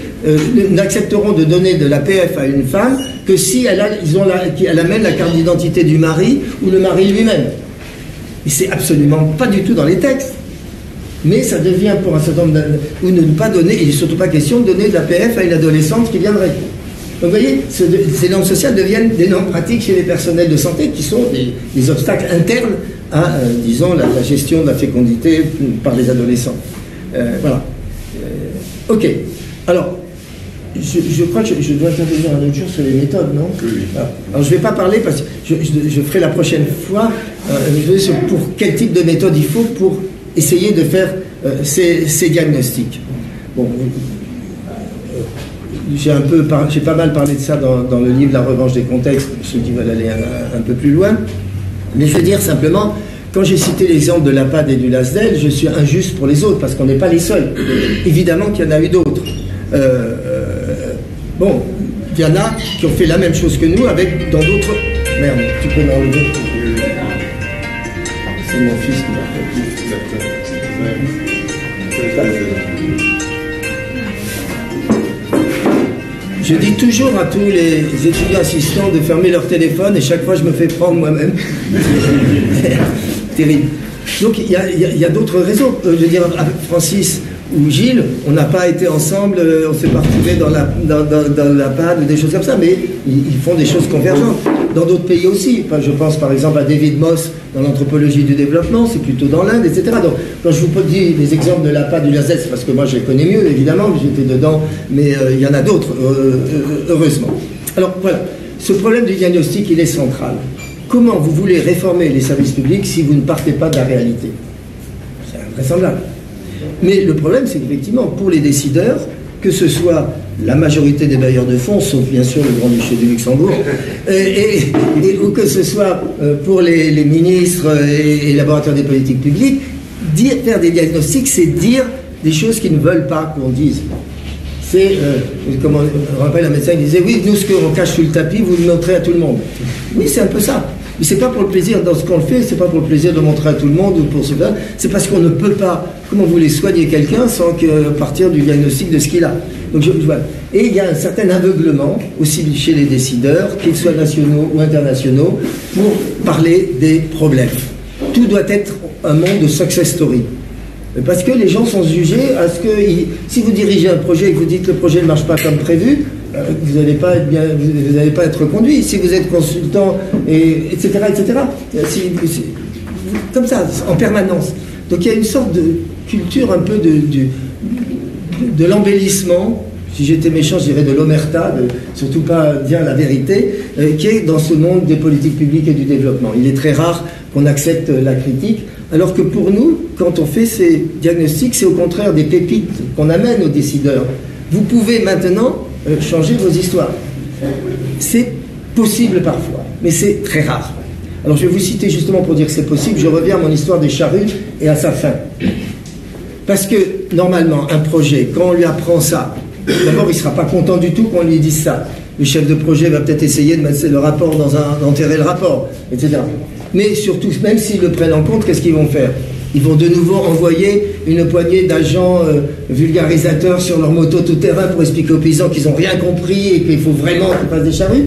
n'accepteront de donner de l'APF à une femme que si elle amène la carte d'identité du mari ou le mari lui-même. Et c'est absolument pas du tout dans les textes. Mais ça devient pour un certain nombre ou ne pas donner, il n'est surtout pas question de donner de l'APF à une adolescente qui viendrait. Donc vous voyez, ces normes sociales deviennent des normes pratiques chez les personnels de santé qui sont des obstacles internes à, disons, la gestion de la fécondité par les adolescents. Voilà. Ok. Alors, je crois que je dois intervenir un autre jour sur les méthodes, non ? Oui. Alors, je ne vais pas parler parce que je ferai la prochaine fois sur pour quel type de méthode il faut pour essayer de faire ces diagnostics. Bon, j'ai pas mal parlé de ça dans le livre La revanche des contextes, pour ceux qui veulent aller un peu plus loin. Mais je veux dire simplement, quand j'ai cité l'exemple de l'APAD et du LASDEL, je suis injuste pour les autres, parce qu'on n'est pas les seuls. Évidemment qu'il y en a eu d'autres. Bon, il y en a qui ont fait la même chose que nous, avec dans d'autres... Merde, tu peux m'enlever. C'est mon fils qui m'a fait. Je dis toujours à tous les étudiants assistants de fermer leur téléphone et chaque fois je me fais prendre moi-même. Terrible. Donc il y a d'autres raisons. Je veux dire, avec Francis ou Gilles, on n'a pas été ensemble, on s'est pas retrouvés dans la PAD ou des choses comme ça, mais ils font des choses convergentes. Dans d'autres pays aussi, je pense par exemple à David Moss dans l'anthropologie du développement, c'est plutôt dans l'Inde, etc. Donc quand je vous dis des exemples de la PAD du LASDEL, c'est parce que moi je les connais mieux, évidemment, j'étais dedans, mais il y en a d'autres, heureusement. Alors voilà, ce problème du diagnostic, il est central. Comment vous voulez réformer les services publics si vous ne partez pas de la réalité? C'est invraisemblable. Mais le problème, c'est qu'effectivement, pour les décideurs, que ce soit la majorité des bailleurs de fonds, sauf bien sûr le Grand-Duché du Luxembourg, ou que ce soit pour les ministres et élaborateurs des politiques publiques, faire des diagnostics, c'est dire des choses qu'ils ne veulent pas qu'on dise. C'est, comme on rappelle un médecin qui disait, oui, nous, ce qu'on cache sous le tapis, vous le montrez à tout le monde. Oui, c'est un peu ça. Mais c'est pas pour le plaisir, dans ce qu'on le fait, c'est pas pour le plaisir de montrer à tout le monde ou pour cela, c'est parce qu'on ne peut pas, comment vous voulez soigner quelqu'un sans partir du diagnostic de ce qu'il a. Donc voilà. Et il y a un certain aveuglement, aussi chez les décideurs, qu'ils soient nationaux ou internationaux, pour parler des problèmes. Tout doit être un monde de success story. Parce que les gens sont jugés à ce que, si vous dirigez un projet et que vous dites que le projet ne marche pas comme prévu, vous n'allez pas être bien, vous n'allez pas être reconduit. Si vous êtes consultant, etc., comme ça, en permanence. Donc il y a une sorte de culture un peu de l'embellissement. Si j'étais méchant, je dirais de l'omerta, de surtout pas dire la vérité, qui est dans ce monde des politiques publiques et du développement. Il est très rare qu'on accepte la critique, alors que pour nous, quand on fait ces diagnostics, c'est au contraire des pépites qu'on amène aux décideurs. Vous pouvez maintenant changer vos histoires. C'est possible parfois, mais c'est très rare. Alors je vais vous citer justement pour dire que c'est possible, je reviens à mon histoire des charrues et à sa fin. Parce que normalement, un projet, quand on lui apprend ça, d'abord il ne sera pas content du tout qu'on lui dise ça. Le chef de projet va peut-être essayer de mettre le rapport d'enterrer le rapport, etc. Mais surtout, même s'ils le prennent en compte, qu'est-ce qu'ils vont faire? Ils vont de nouveau envoyer une poignée d'agents vulgarisateurs sur leur moto tout-terrain pour expliquer aux paysans qu'ils n'ont rien compris et qu'il faut vraiment qu'ils fassent des charrues.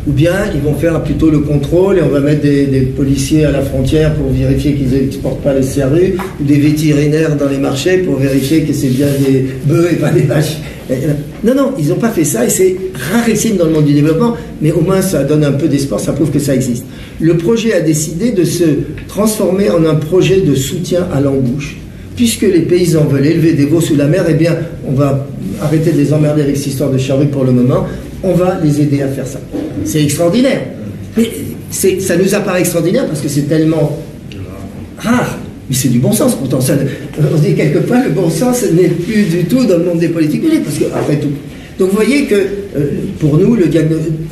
Ou bien ils vont faire plutôt le contrôle et on va mettre des policiers à la frontière pour vérifier qu'ils n'exportent pas les charrues, ou des vétérinaires dans les marchés pour vérifier que c'est bien des bœufs et pas des vaches. Non, ils n'ont pas fait ça et c'est rarissime dans le monde du développement, mais au moins ça donne un peu d'espoir, ça prouve que ça existe. Le projet a décidé de se transformer en un projet de soutien à l'embauche. Puisque les paysans veulent élever des veaux sous la mer, eh bien, on va arrêter de les emmerder avec cette histoire de charrue pour le moment, on va les aider à faire ça. C'est extraordinaire. Mais ça nous apparaît extraordinaire parce que c'est tellement rare. Mais c'est du bon sens. Pourtant, on dit quelquefois, le bon sens n'est plus du tout dans le monde des politiques publiques, parce que, après tout. Donc vous voyez que, pour nous,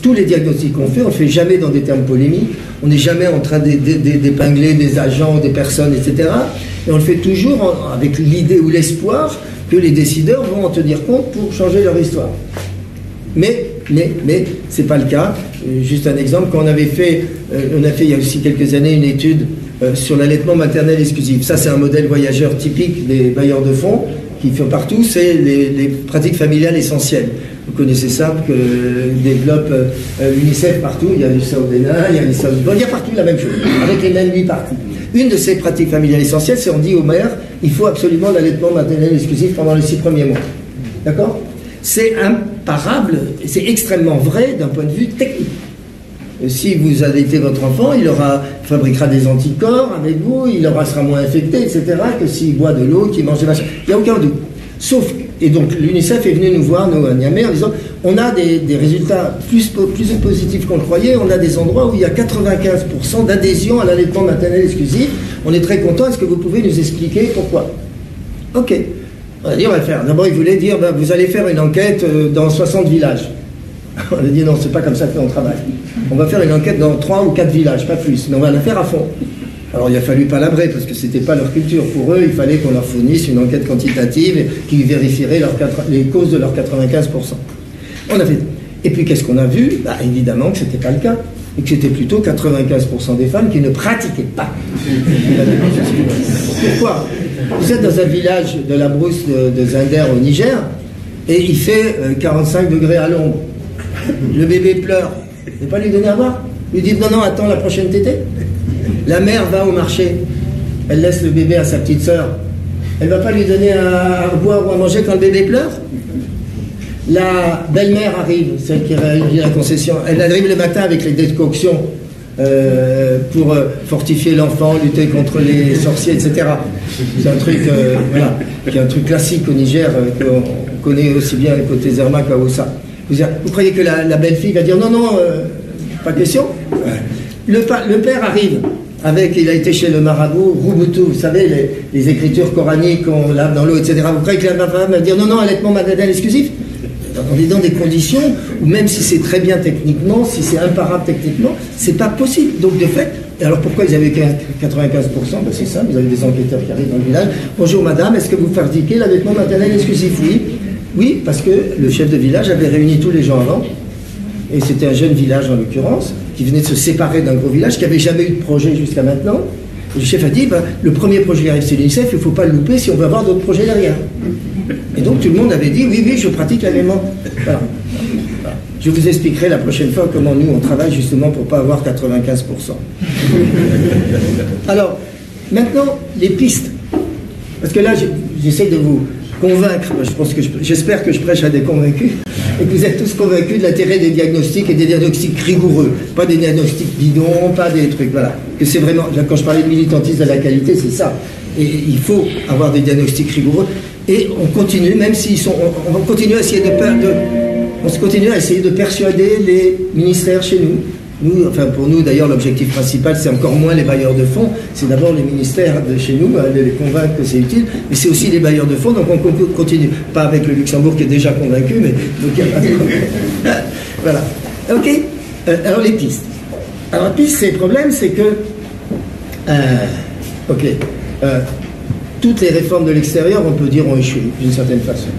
tous les diagnostics qu'on fait, on ne fait jamais dans des termes polémiques, on n'est jamais en train d'épingler des agents, des personnes, etc. Et on le fait toujours avec l'idée ou l'espoir que les décideurs vont en tenir compte pour changer leur histoire. Mais ce n'est pas le cas. Juste un exemple, quand on a fait il y a aussi quelques années une étude sur l'allaitement maternel exclusif. Ça, c'est un modèle voyageur typique des bailleurs de fonds qui font partout, c'est les pratiques familiales essentielles. Vous connaissez ça, que développe l'UNICEF partout, il y a ça au Bénin, il y a ça au Bon, il y a partout la même chose, avec les mêmes 8 parties. Une de ces pratiques familiales essentielles, c'est on dit aux mères, il faut absolument l'allaitement maternel exclusif pendant les 6 premiers mois. D'accord ? C'est imparable, c'est extrêmement vrai d'un point de vue technique. Si vous allaitez votre enfant, il fabriquera des anticorps avec vous, il sera moins infecté, etc., que s'il boit de l'eau, qu'il mange des machins. Il n'y a aucun doute. Sauf, et donc l'UNICEF est venu nous voir, nous, à Niamey, en disant, on a des résultats plus positifs qu'on le croyait, on a des endroits où il y a 95% d'adhésion à l'allaitement maternel exclusif, on est très content, est-ce que vous pouvez nous expliquer pourquoi? Ok. On a dit, on va le faire. D'abord, il voulait dire, vous allez faire une enquête dans 60 villages. On a dit, non, c'est pas comme ça qu'on travaille. On va faire une enquête dans 3 ou 4 villages, pas plus. Mais on va la faire à fond. Alors, il a fallu palabrer, parce que c'était pas leur culture. Pour eux, il fallait qu'on leur fournisse une enquête quantitative qui vérifierait les causes de leurs 95%. On a fait. Et puis, qu'est-ce qu'on a vu? Évidemment que c'était pas le cas. Et que c'était plutôt 95% des femmes qui ne pratiquaient pas. Pourquoi? Vous êtes dans un village de la brousse de Zinder au Niger et il fait 45 degrés à l'ombre. Le bébé pleure. Vous ne pouvez pas lui donner à boire? Lui dites non, attends la prochaine tétée. La mère va au marché. Elle laisse le bébé à sa petite sœur. Elle ne va pas lui donner à boire ou à manger quand le bébé pleure? La belle-mère arrive, celle qui réagit la concession. Elle arrive le matin avec les décoctions pour fortifier l'enfant, lutter contre les sorciers, etc. C'est un truc, qui est un truc classique au Niger qu'on connaît aussi bien côté Zerma qu'à Oussa. Vous croyez que la belle-fille va dire non, pas question? Le père arrive avec, il a été chez le marabout, Rubutu, vous savez, les écritures coraniques qu'on lave dans l'eau, etc. Vous croyez que la femme va dire non, allaitement maternel exclusif? On est dans des conditions où même si c'est très bien techniquement, si c'est imparable techniquement, c'est pas possible. Donc de fait, alors pourquoi ils avaient 95%? C'est ça, vous avez des enquêteurs qui arrivent dans le village. Bonjour madame, est-ce que vous pratiquez l'allaitement maternel exclusif? Oui, parce que le chef de village avait réuni tous les gens avant, et c'était un jeune village en l'occurrence, qui venait de se séparer d'un gros village, qui n'avait jamais eu de projet jusqu'à maintenant. Et le chef a dit, le premier projet qui arrive c'est l'UNICEF, il ne faut pas le louper si on veut avoir d'autres projets derrière. Et donc tout le monde avait dit, oui, je pratique l'allaitement. Voilà. Je vous expliquerai la prochaine fois comment nous on travaille justement pour ne pas avoir 95%. Alors, maintenant, les pistes. parce que là, j'essaie de vous convaincre, j'espère que je prêche à des convaincus, et que vous êtes tous convaincus de l'intérêt des diagnostics et des diagnostics rigoureux, pas des diagnostics bidons, pas des trucs, voilà. Que c'est vraiment, quand je parlais de militantisme de la qualité, c'est ça. Et il faut avoir des diagnostics rigoureux, et on continue, même s'ils sont, on va continuer à essayer on continue à essayer de persuader les ministères chez nous. Nous, enfin pour nous d'ailleurs, l'objectif principal, c'est encore moins les bailleurs de fonds, c'est d'abord les ministères de chez nous, de les convaincre que c'est utile, mais c'est aussi les bailleurs de fonds, donc on continue, pas avec le Luxembourg qui est déjà convaincu, mais donc il y a pas de... Voilà. Ok. Alors les pistes. Alors la piste, c'est le problème, c'est que toutes les réformes de l'extérieur, on peut dire, ont échoué d'une certaine façon.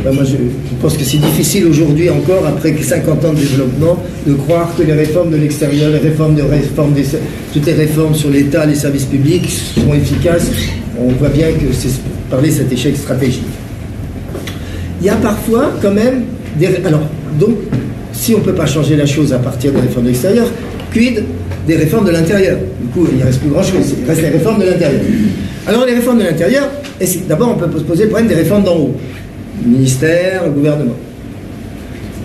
Moi, je pense que c'est difficile aujourd'hui encore, après 50 ans de développement, de croire que les réformes de l'extérieur, toutes les réformes sur l'État, les services publics sont efficaces. On voit bien que c'est parler de cet échec stratégique. Il y a parfois quand même alors, donc, si on ne peut pas changer la chose à partir des réformes de l'extérieur, quid des réformes de l'intérieur? Du coup, il ne reste plus grand-chose, il reste les réformes de l'intérieur. Alors, les réformes de l'intérieur, d'abord, on peut se poser le problème des réformes d'en haut. Ministère, gouvernement.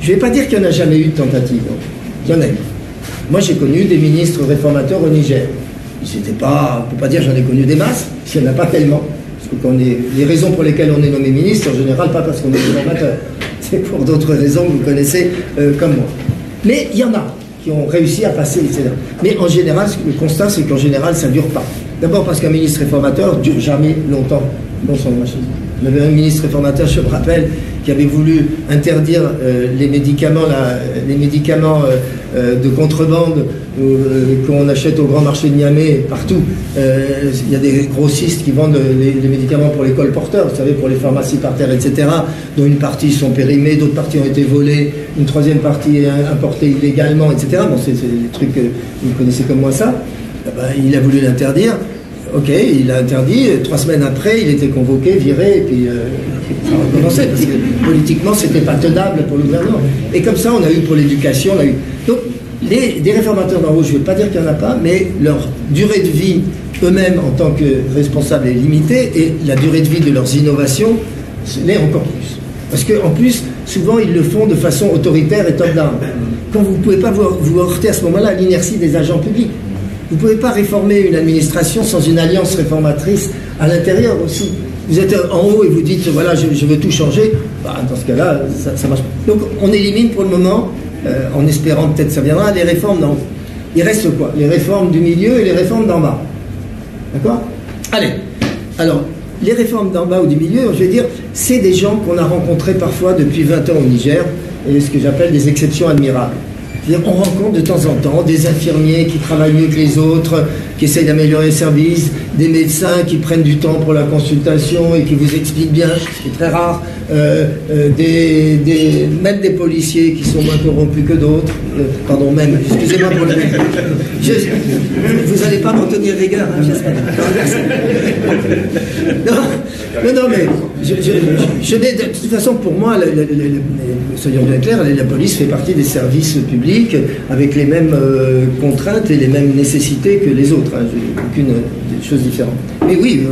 Je ne vais pas dire qu'il n'y en a jamais eu de tentative. Il y en a eu. Moi, j'ai connu des ministres réformateurs au Niger. C'était pas, on ne peut pas dire j'en ai connu des masses, s'il n'y en a pas tellement. Parce que les raisons pour lesquelles on est nommé ministre, en général, pas parce qu'on est réformateur. C'est pour d'autres raisons que vous connaissez comme moi. Mais il y en a qui ont réussi à passer, etc. Mais en général, le constat, c'est qu'en général, ça ne dure pas. D'abord parce qu'un ministre réformateur ne dure jamais longtemps dans son machisme. Il y avait un ministre réformateur, je me rappelle, qui avait voulu interdire les médicaments de contrebande qu'on achète au grand marché de Niamey, partout. Il y a des grossistes qui vendent les médicaments pour les colporteurs, vous savez, pour les pharmacies par terre, etc., dont une partie sont périmées, d'autres parties ont été volées, une troisième partie est importée illégalement, etc. Bon, c'est des trucs que vous connaissez comme moi ça. Il a voulu l'interdire. Ok, il l'a interdit. 3 semaines après, il était convoqué, viré, et puis ça a recommencé, parce que politiquement, c'était pas tenable pour le gouvernement. Et comme ça, on a eu pour l'éducation, on a eu. Donc, des réformateurs d'en haut, je ne vais pas dire qu'il n'y en a pas, mais leur durée de vie, eux-mêmes, en tant que responsables, est limitée, et la durée de vie de leurs innovations l'est encore plus. Parce qu'en plus, souvent, ils le font de façon autoritaire et top-down. Quand vous ne pouvez pas vous heurter à ce moment-là à l'inertie des agents publics. Vous ne pouvez pas réformer une administration sans une alliance réformatrice à l'intérieur aussi. Vous êtes en haut et vous dites, voilà, je veux tout changer. Dans ce cas-là, ça marche pas. Donc, on élimine pour le moment, en espérant peut-être que ça viendra, les réformes d'en haut. Il reste quoi? Les réformes du milieu et les réformes d'en bas. D'accord? Allez. Alors, les réformes d'en bas ou du milieu, je vais dire, c'est des gens qu'on a rencontrés parfois depuis 20 ans au Niger, et ce que j'appelle des exceptions admirables. On rencontre de temps en temps des infirmiers qui travaillent mieux que les autres, qui essayent d'améliorer le service, des médecins qui prennent du temps pour la consultation et qui vous expliquent bien, ce qui est très rare, même des policiers qui sont moins corrompus que d'autres, excusez-moi pour le... Vous n'allez pas m'en tenir rigueur, hein, j'espère. Non, mais de toute façon, pour moi, soyons bien clairs, la police fait partie des services publics avec les mêmes contraintes et les mêmes nécessités que les autres. Hein, aucune chose différente. Mais oui,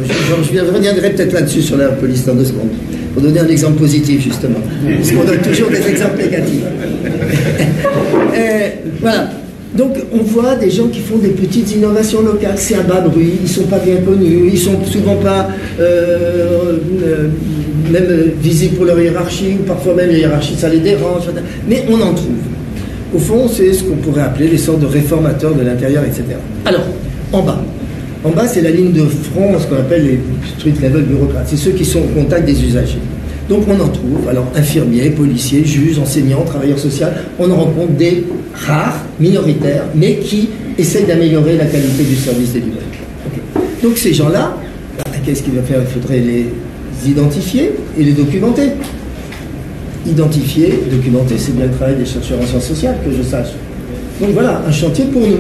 je reviendrai peut-être là-dessus sur la police dans 2 secondes, pour donner un exemple positif, justement. Parce qu'on donne toujours des exemples négatifs. Voilà. Donc, on voit des gens qui font des petites innovations locales. C'est à bas bruit, ils ne sont pas bien connus, ils ne sont souvent pas même visibles pour leur hiérarchie, ou parfois même les hiérarchies, ça les dérange. Mais on en trouve. Au fond, c'est ce qu'on pourrait appeler les sortes de réformateurs de l'intérieur, etc. Alors, en bas. En bas, c'est la ligne de front, ce qu'on appelle les street-level bureaucrates. C'est ceux qui sont au contact des usagers. Donc, on en trouve, alors, infirmiers, policiers, juges, enseignants, travailleurs sociaux, on en rencontre des rares, minoritaires, mais qui essayent d'améliorer la qualité du service délivré. Okay. Donc, ces gens-là, qu'est-ce qu'il va faire? Il faudrait les identifier et les documenter. Identifier, documenter, c'est bien le travail des chercheurs en sciences sociales, que je sache. Donc voilà, un chantier pour nous,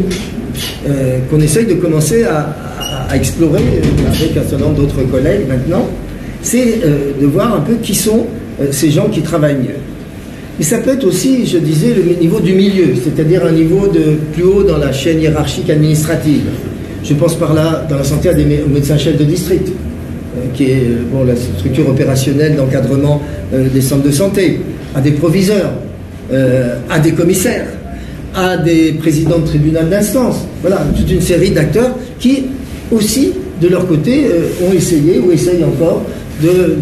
qu'on essaye de commencer à explorer avec un certain nombre d'autres collègues maintenant, c'est de voir un peu qui sont ces gens qui travaillent mieux. Mais ça peut être aussi, je disais, le niveau du milieu, c'est-à-dire un niveau de plus haut dans la chaîne hiérarchique administrative. Je pense par là, dans la santé, aux médecins-chefs de district, qui est la structure opérationnelle d'encadrement des centres de santé, à des proviseurs, à des commissaires, à des présidents de tribunal d'instance. Voilà, toute une série d'acteurs qui aussi, de leur côté, ont essayé ou essayent encore de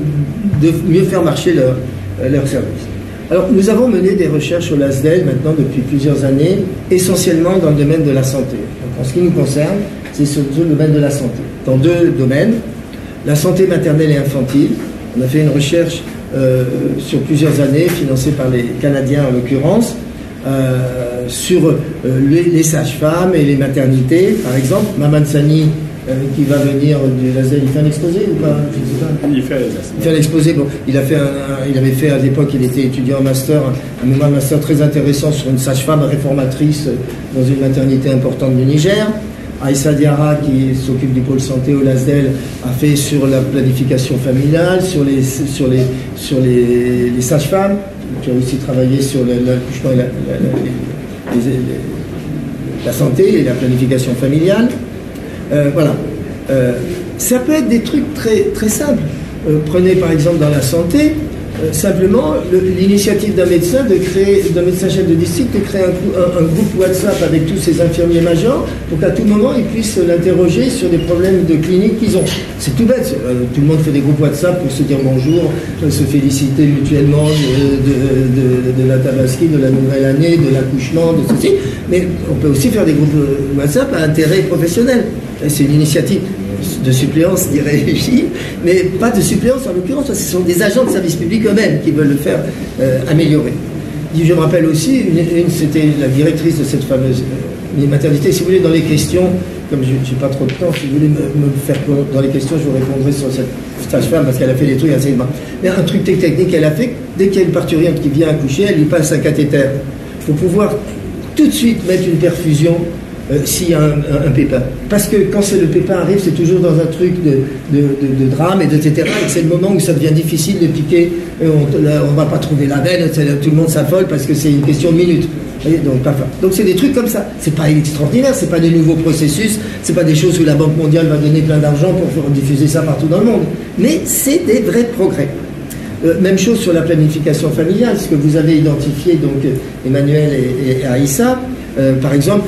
mieux faire marcher leur service. Alors, nous avons mené des recherches au LASDEL maintenant depuis plusieurs années, essentiellement dans le domaine de la santé. Donc, en ce qui nous concerne, c'est sur le domaine de la santé. Dans deux domaines, la santé maternelle et infantile. On a fait une recherche sur plusieurs années, financée par les Canadiens en l'occurrence, sur les sages-femmes et les maternités, par exemple. Maman Sani, qui va venir du LASDEL, il fait un exposé ou pas? Je ne sais pas. Il fait un exposé. Bon, il avait fait à l'époque, il était étudiant en master, un mémoire master très intéressant sur une sage-femme réformatrice dans une maternité importante du Niger. Aïssa Diarra, qui s'occupe du pôle santé au LASDEL, a fait sur la planification familiale, sur les sages-femmes, qui a aussi travaillé sur l'accouchement et la santé et la planification familiale. Voilà. Ça peut être des trucs très, très simples. Prenez par exemple dans la santé, simplement l'initiative d'un médecin chef de district de créer un groupe WhatsApp avec tous ses infirmiers majors pour qu'à tout moment ils puissent l'interroger sur des problèmes de clinique qu'ils ont. C'est tout bête. Tout le monde fait des groupes WhatsApp pour se dire bonjour, se féliciter mutuellement de la tabaski, de la nouvelle année, de l'accouchement, de ceci. Mais on peut aussi faire des groupes WhatsApp à intérêt professionnel. C'est une initiative de suppléance, dirait Gilles, mais pas de suppléance en l'occurrence, parce que ce sont des agents de service public eux-mêmes qui veulent le faire améliorer. Je me rappelle aussi, c'était la directrice de cette fameuse maternité. Si vous voulez, dans les questions, comme je n'ai pas trop de temps, si vous voulez me faire dans les questions, je vous répondrai sur cette sage-femme, parce qu'elle a fait des trucs assez marrants. Mais un truc technique qu'elle a fait, dès qu'il y a une parturiente qui vient accoucher, elle lui passe un cathéter pour pouvoir tout de suite mettre une perfusion s'il y a un pépin. Parce que quand le pépin arrive, c'est toujours dans un truc de drame, etc. Et c'est le moment où ça devient difficile de piquer. On ne va pas trouver la veine, tout le monde s'affole parce que c'est une question de minutes. Donc c'est des trucs comme ça. C'est pas extraordinaire, c'est pas des nouveaux processus, c'est pas des choses où la Banque mondiale va donner plein d'argent pour faire diffuser ça partout dans le monde. Mais c'est des vrais progrès. Même chose sur la planification familiale, ce que vous avez identifié, donc Emmanuel et Aïssa. Par exemple,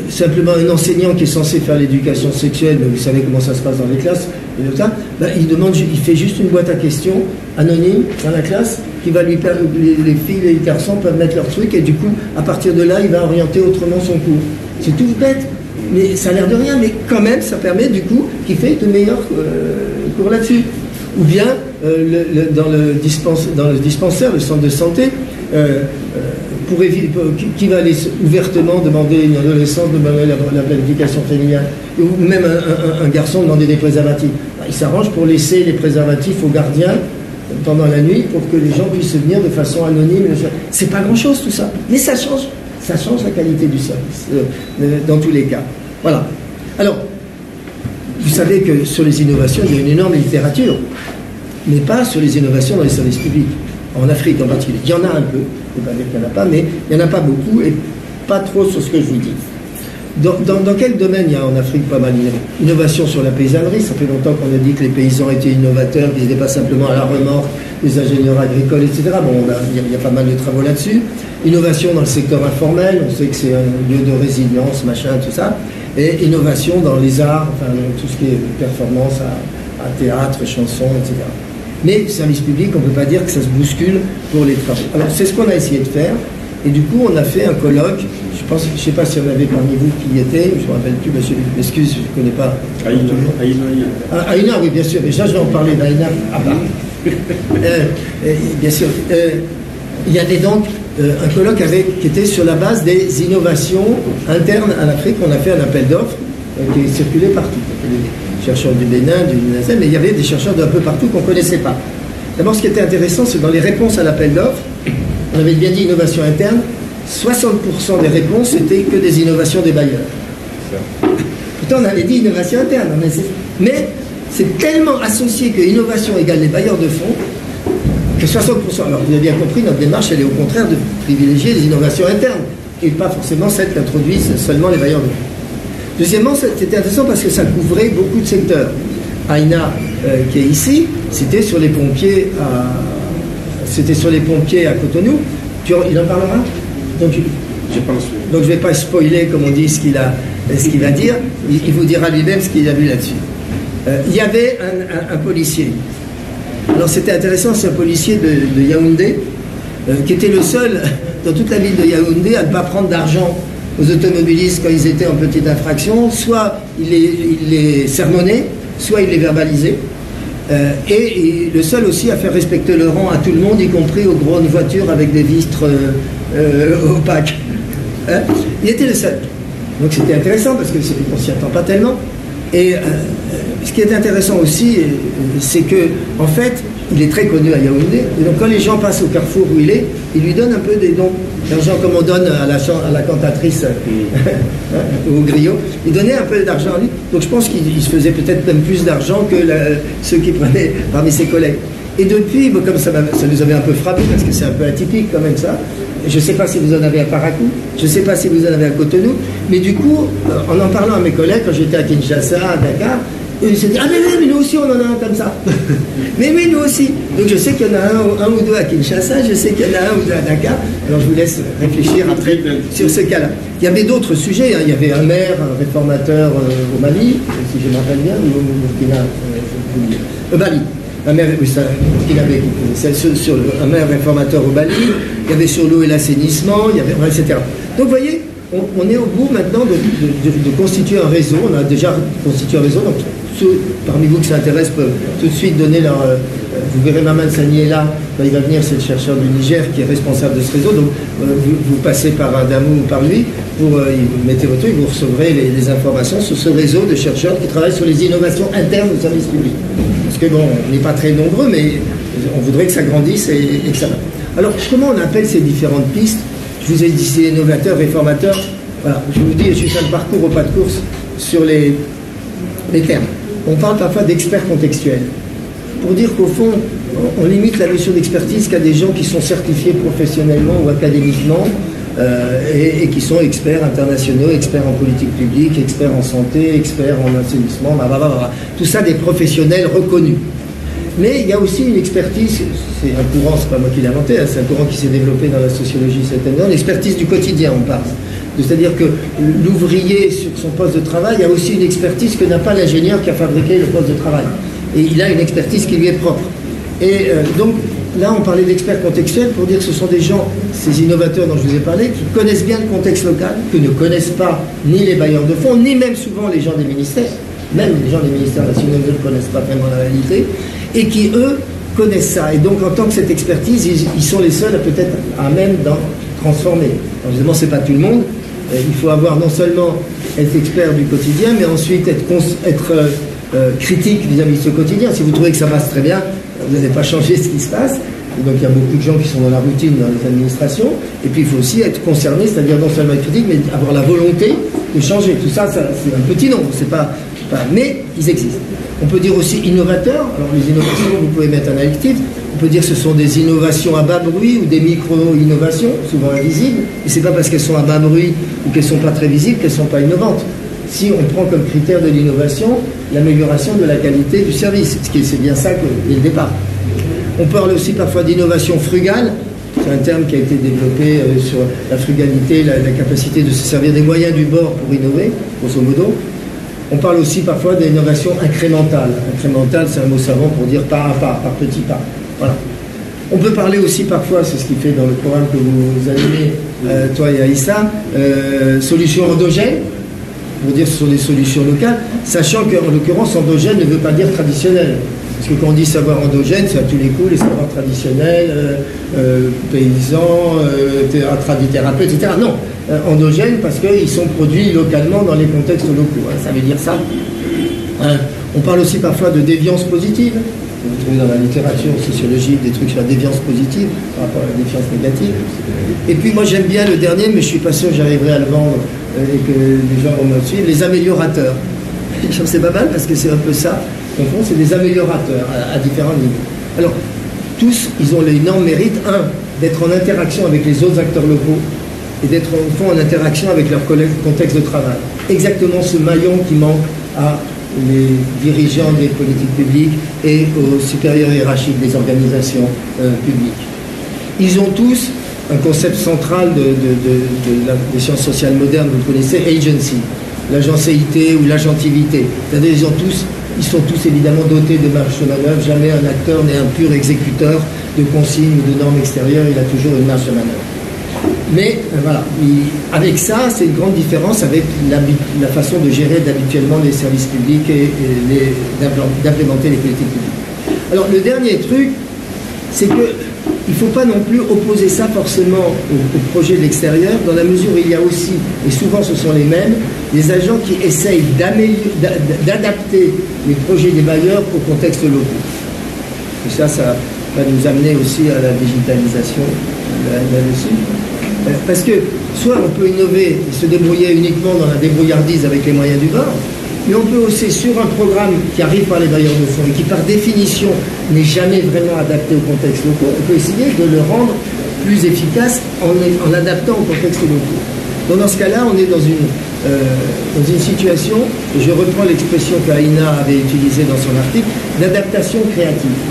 simplement un enseignant qui est censé faire l'éducation sexuelle, mais vous savez comment ça se passe dans les classes, il fait juste une boîte à questions anonyme dans la classe qui va lui permettre, les filles et les garçons peuvent mettre leur truc et du coup, à partir de là, il va orienter autrement son cours. C'est tout bête, mais ça a l'air de rien, mais quand même, ça permet du coup qu'il fait de meilleurs cours là-dessus. Ou bien, dans le dispensaire, le centre de santé, qui va aller ouvertement demander à une adolescente de demander la planification familiale, ou même un garçon demander des préservatifs. Il s'arrange pour laisser les préservatifs aux gardiens pendant la nuit pour que les gens puissent venir de façon anonyme. C'est pas grand-chose tout ça, mais ça change la qualité du service dans tous les cas. Voilà. Alors, vous savez que sur les innovations, il y a une énorme littérature, mais pas sur les innovations dans les services publics. En Afrique en particulier. Il y en a un peu, je ne vais pas dire qu'il n'y en a pas, mais il n'y en a pas beaucoup et pas trop sur ce que je vous dis. Dans quel domaine il y a en Afrique pas mal d'innovation sur la paysannerie? Ça fait longtemps qu'on a dit que les paysans étaient innovateurs, qu'ils n'étaient pas simplement à la remorque, les ingénieurs agricoles, etc. Bon, il y a pas mal de travaux là-dessus. Innovation dans le secteur informel, on sait que c'est un lieu de résilience, machin, tout ça. Et innovation dans les arts, enfin, tout ce qui est performance à théâtre, chansons, etc. Mais service public, on ne peut pas dire que ça se bouscule pour les travaux. Alors, c'est ce qu'on a essayé de faire. Et du coup, on a fait un colloque. Je ne sais pas si on avait parmi vous qui y était. Je ne me rappelle plus, monsieur. Excuse, je ne connais pas. Aïna, oui, bien sûr. Déjà, je vais en parler d'Aïna. Bien sûr. Il y avait donc un colloque qui était sur la base des innovations internes à l'Afrique. On a fait un appel d'offres qui est circulé partout. Chercheurs du Bénin, du NASEM, mais il y avait des chercheurs d'un peu partout qu'on ne connaissait pas. D'abord, ce qui était intéressant, c'est dans les réponses à l'appel d'offres, on avait bien dit innovation interne, 60% des réponses n'étaient que des innovations des bailleurs. Pourtant, on avait dit innovation interne, mais c'est tellement associé que innovation égale les bailleurs de fonds, que 60%. Alors, vous avez bien compris, notre démarche, elle est au contraire de privilégier les innovations internes, et pas forcément celles qu'introduisent seulement les bailleurs de fonds. Deuxièmement, c'était intéressant parce que ça couvrait beaucoup de secteurs. Aïna qui est ici, c'était sur les pompiers à Cotonou. Il en parlera? Donc, je ne vais pas spoiler, comme on dit, ce qu'il va dire. Il vous dira lui-même ce qu'il a vu là-dessus. Il y avait un policier. Alors c'était intéressant, c'est un policier de Yaoundé, qui était le seul dans toute la ville de Yaoundé à ne pas prendre d'argent aux automobilistes quand ils étaient en petite infraction. Soit il les sermonnait, soit il les verbalisait. Et le seul aussi à faire respecter le rang à tout le monde, y compris aux grandes voitures avec des vitres opaques. Il était le seul. Donc c'était intéressant parce qu'on ne s'y attend pas tellement. Et ce qui est intéressant aussi, c'est que en fait, il est très connu à Yaoundé. Et donc quand les gens passent au carrefour où il est, ils lui donnent un peu des dons d'argent comme on donne à la cantatrice au griot. Il donnait un peu d'argent à lui. Donc je pense qu'il se faisait peut-être même plus d'argent que ceux qui prenaient parmi ses collègues. Et depuis, bon, comme ça nous avait un peu frappé, parce que c'est un peu atypique quand même ça. Je ne sais pas si vous en avez à Parakou, je ne sais pas si vous en avez à Cotonou, mais du coup, en parlant à mes collègues, quand j'étais à Kinshasa, à Dakar, ils se disent « Ah mais nous aussi on en a un comme ça !» Mais oui, nous aussi. Donc je sais qu'il y en a un ou deux à Kinshasa, je sais qu'il y en a un ou deux à Dakar, alors je vous laisse réfléchir après sur ce cas-là. Il y avait d'autres sujets, hein. Il y avait un maire, un réformateur au Mali, si je me rappelle bien, ou au Burkina, au Mali. Un maire, oui, sur un maire réformateur au Mali, il y avait sur l'eau et l'assainissement, il y avait, etc. Donc vous voyez, on est au bout maintenant de constituer un réseau. On a déjà constitué un réseau, donc ceux parmi vous qui s'intéressent peuvent tout de suite donner leur... vous verrez Maman Sani est là, quand il va venir, c'est le chercheur du Niger qui est responsable de ce réseau, donc vous passez par Adamou ou par lui, vous mettez votre truc, vous recevrez les informations sur ce réseau de chercheurs qui travaillent sur les innovations internes au service public. Parce que bon, on n'est pas très nombreux, mais on voudrait que ça grandisse et que ça va. Alors, comment on appelle ces différentes pistes? Je vous ai dit, c'est innovateur, réformateur. Voilà, je vous dis, je suis un parcours au pas de course sur les termes. On parle parfois d'experts contextuels. Pour dire qu'au fond, on limite la notion d'expertise qu'à des gens qui sont certifiés professionnellement ou académiquement et qui sont experts internationaux, experts en politique publique, experts en santé, experts en assainissement, tout ça des professionnels reconnus. Mais il y a aussi une expertise, c'est un courant, c'est pas moi qui l'ai inventé, hein, c'est un courant qui s'est développé dans la sociologie cette année, l'expertise du quotidien, on parle. C'est-à-dire que l'ouvrier sur son poste de travail a aussi une expertise que n'a pas l'ingénieur qui a fabriqué le poste de travail. Et il a une expertise qui lui est propre. Et donc, là, on parlait d'experts contextuels pour dire que ce sont des gens, ces innovateurs dont je vous ai parlé, qui connaissent bien le contexte local, que ne connaissent pas ni les bailleurs de fonds, ni même souvent les gens des ministères. Même les gens des ministères nationaux ne connaissent pas vraiment la réalité, et qui, eux, connaissent ça. Et donc, en tant que cette expertise, ils sont les seuls peut-être à même d'en transformer. Alors, évidemment, ce n'est pas tout le monde. Il faut avoir non seulement être expert du quotidien, mais ensuite être critique vis-à-vis de ce quotidien. Si vous trouvez que ça passe très bien, vous n'allez pas changer ce qui se passe. Et donc il y a beaucoup de gens qui sont dans la routine dans les administrations. Et puis il faut aussi être concerné, c'est-à-dire non seulement être critique, mais avoir la volonté de changer. Tout ça, c'est un petit nombre, mais ils existent. On peut dire aussi innovateurs. Alors les innovations, vous pouvez mettre un adjectif. On peut dire que ce sont des innovations à bas bruit ou des micro-innovations, souvent invisibles. Et c'est pas parce qu'elles sont à bas bruit ou qu'elles sont pas très visibles qu'elles sont pas innovantes. Si on prend comme critère de l'innovation l'amélioration de la qualité du service, c'est bien ça dès le départ. On parle aussi parfois d'innovation frugale, c'est un terme qui a été développé sur la frugalité, la capacité de se servir des moyens du bord pour innover, grosso modo. On parle aussi parfois d'innovation incrémentale. Incrémentale, c'est un mot savant pour dire pas à pas, par petits pas. Voilà. On peut parler aussi parfois, c'est ce qui fait dans le programme que vous animez, toi et Aïssa, solutions endogènes, pour dire que ce sont des solutions locales, sachant qu'en l'occurrence, endogène ne veut pas dire traditionnel. Parce que quand on dit savoir endogène, c'est à tous les coups les savoirs traditionnels, paysans, tradithérapeutes, etc. Non, endogène parce qu'ils sont produits localement dans les contextes locaux. Hein, ça veut dire ça. Hein. On parle aussi parfois de déviance positive. Vous trouvez dans la littérature sociologique des trucs sur la déviance positive par rapport à la défiance négative. Et puis moi j'aime bien le dernier, mais je suis pas sûr que j'arriverai à le vendre et que les gens vont me suivre, les améliorateurs. C'est pas mal parce que c'est un peu ça. Au fond, c'est des améliorateurs à différents niveaux. Alors, tous, ils ont l'énorme mérite, d'être en interaction avec les autres acteurs locaux et d'être au fond en interaction avec leur contexte de travail. Exactement ce maillon qui manque à les dirigeants des politiques publiques, et aux supérieurs hiérarchiques des organisations publiques. Ils ont tous un concept central des sciences sociales modernes, vous le connaissez, agency, l'agencéité ou l'agentivité. C'est-à-dire ils sont tous évidemment dotés de marge de manœuvre. Jamais un acteur n'est un pur exécuteur de consignes ou de normes extérieures, il a toujours une marge de manœuvre. Mais voilà, avec ça, c'est une grande différence avec la façon de gérer habituellement les services publics et d'implémenter les politiques publiques. Alors le dernier truc, c'est que il ne faut pas non plus opposer ça forcément au projet de l'extérieur, dans la mesure où il y a aussi, et souvent ce sont les mêmes, des agents qui essayent d'adapter les projets des bailleurs au contexte local. Et ça va nous amener aussi à la digitalisation là-dessus. Parce que soit on peut innover et se débrouiller uniquement dans la débrouillardise avec les moyens du bord, mais on peut aussi, sur un programme qui arrive par les bailleurs de fonds et qui par définition n'est jamais vraiment adapté au contexte local, on peut essayer de le rendre plus efficace en l'adaptant au contexte local. Donc dans ce cas-là, on est dans une situation, et je reprends l'expression qu'Aïna avait utilisée dans son article, d'adaptation créative.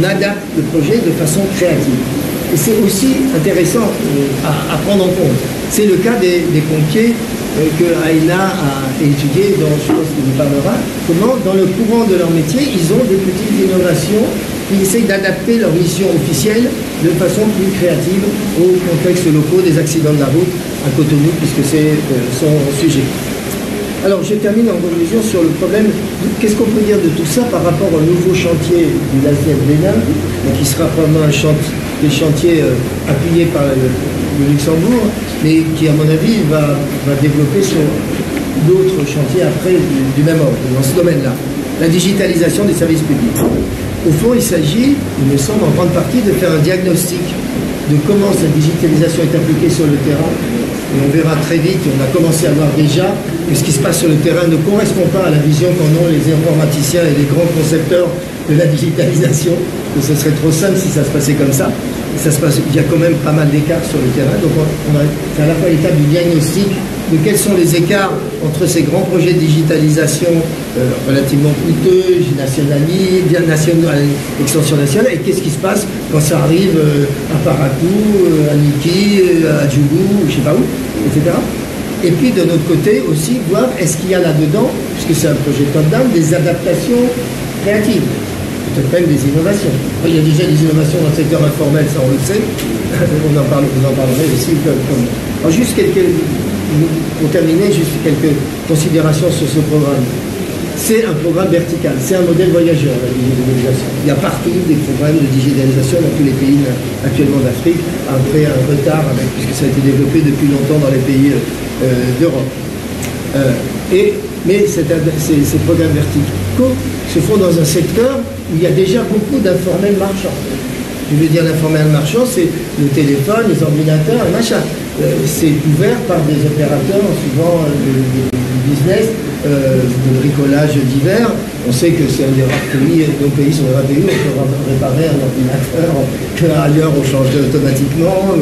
On adapte le projet de façon créative. Et c'est aussi intéressant à prendre en compte. C'est le cas des pompiers que Aïna a étudié, dont je pense qu'il nous parlera, comment dans le courant de leur métier, ils ont des petites innovations qui essayent d'adapter leur mission officielle de façon plus créative au contexte local des accidents de la route à Cotonou, puisque c'est son sujet. Alors je termine en conclusion sur le problème, qu'est-ce qu'on peut dire de tout ça par rapport au nouveau chantier du LASIEF Bénin, qui sera probablement des chantiers appuyés par le Luxembourg, mais qui, à mon avis, va développer sur d'autres chantiers après du même ordre, dans ce domaine-là. La digitalisation des services publics. Au fond, il s'agit, il me semble, en grande partie, de faire un diagnostic de comment cette digitalisation est appliquée sur le terrain. Et on verra très vite, on a commencé à voir déjà que ce qui se passe sur le terrain ne correspond pas à la vision qu'en ont les informaticiens et les grands concepteurs de la digitalisation, que ce serait trop simple si ça se passait comme ça. Et ça se passe, il y a quand même pas mal d'écarts sur le terrain, donc c'est à la fois l'étape du diagnostic de quels sont les écarts entre ces grands projets de digitalisation relativement coûteux, extension nationale, et qu'est-ce qui se passe quand ça arrive à Parakou, à Niki, à Djougou, je ne sais pas où, etc. Et puis de notre côté aussi, voir est-ce qu'il y a là-dedans, puisque c'est un projet top-down, des adaptations créatives, peut-être même des innovations. Il y a déjà des innovations dans le secteur informel, ça on le sait, vous en parlerez aussi. Alors juste pour terminer, juste quelques considérations sur ce programme. C'est un programme vertical, c'est un modèle voyageur, la digitalisation. Il y a partout des programmes de digitalisation dans tous les pays actuellement d'Afrique, après un retard, puisque ça a été développé depuis longtemps dans les pays d'Europe. Mais ces programmes verticaux se font dans un secteur où il y a déjà beaucoup d'informels marchands. Je veux dire, l'informel marchand, c'est le téléphone, les ordinateurs, machin. C'est couvert par des opérateurs, souvent du business, de bricolage divers. On sait que c'est un des rares pays, nos pays sont des rares pays où on peut réparer un ordinateur, qu'ailleurs on change automatiquement,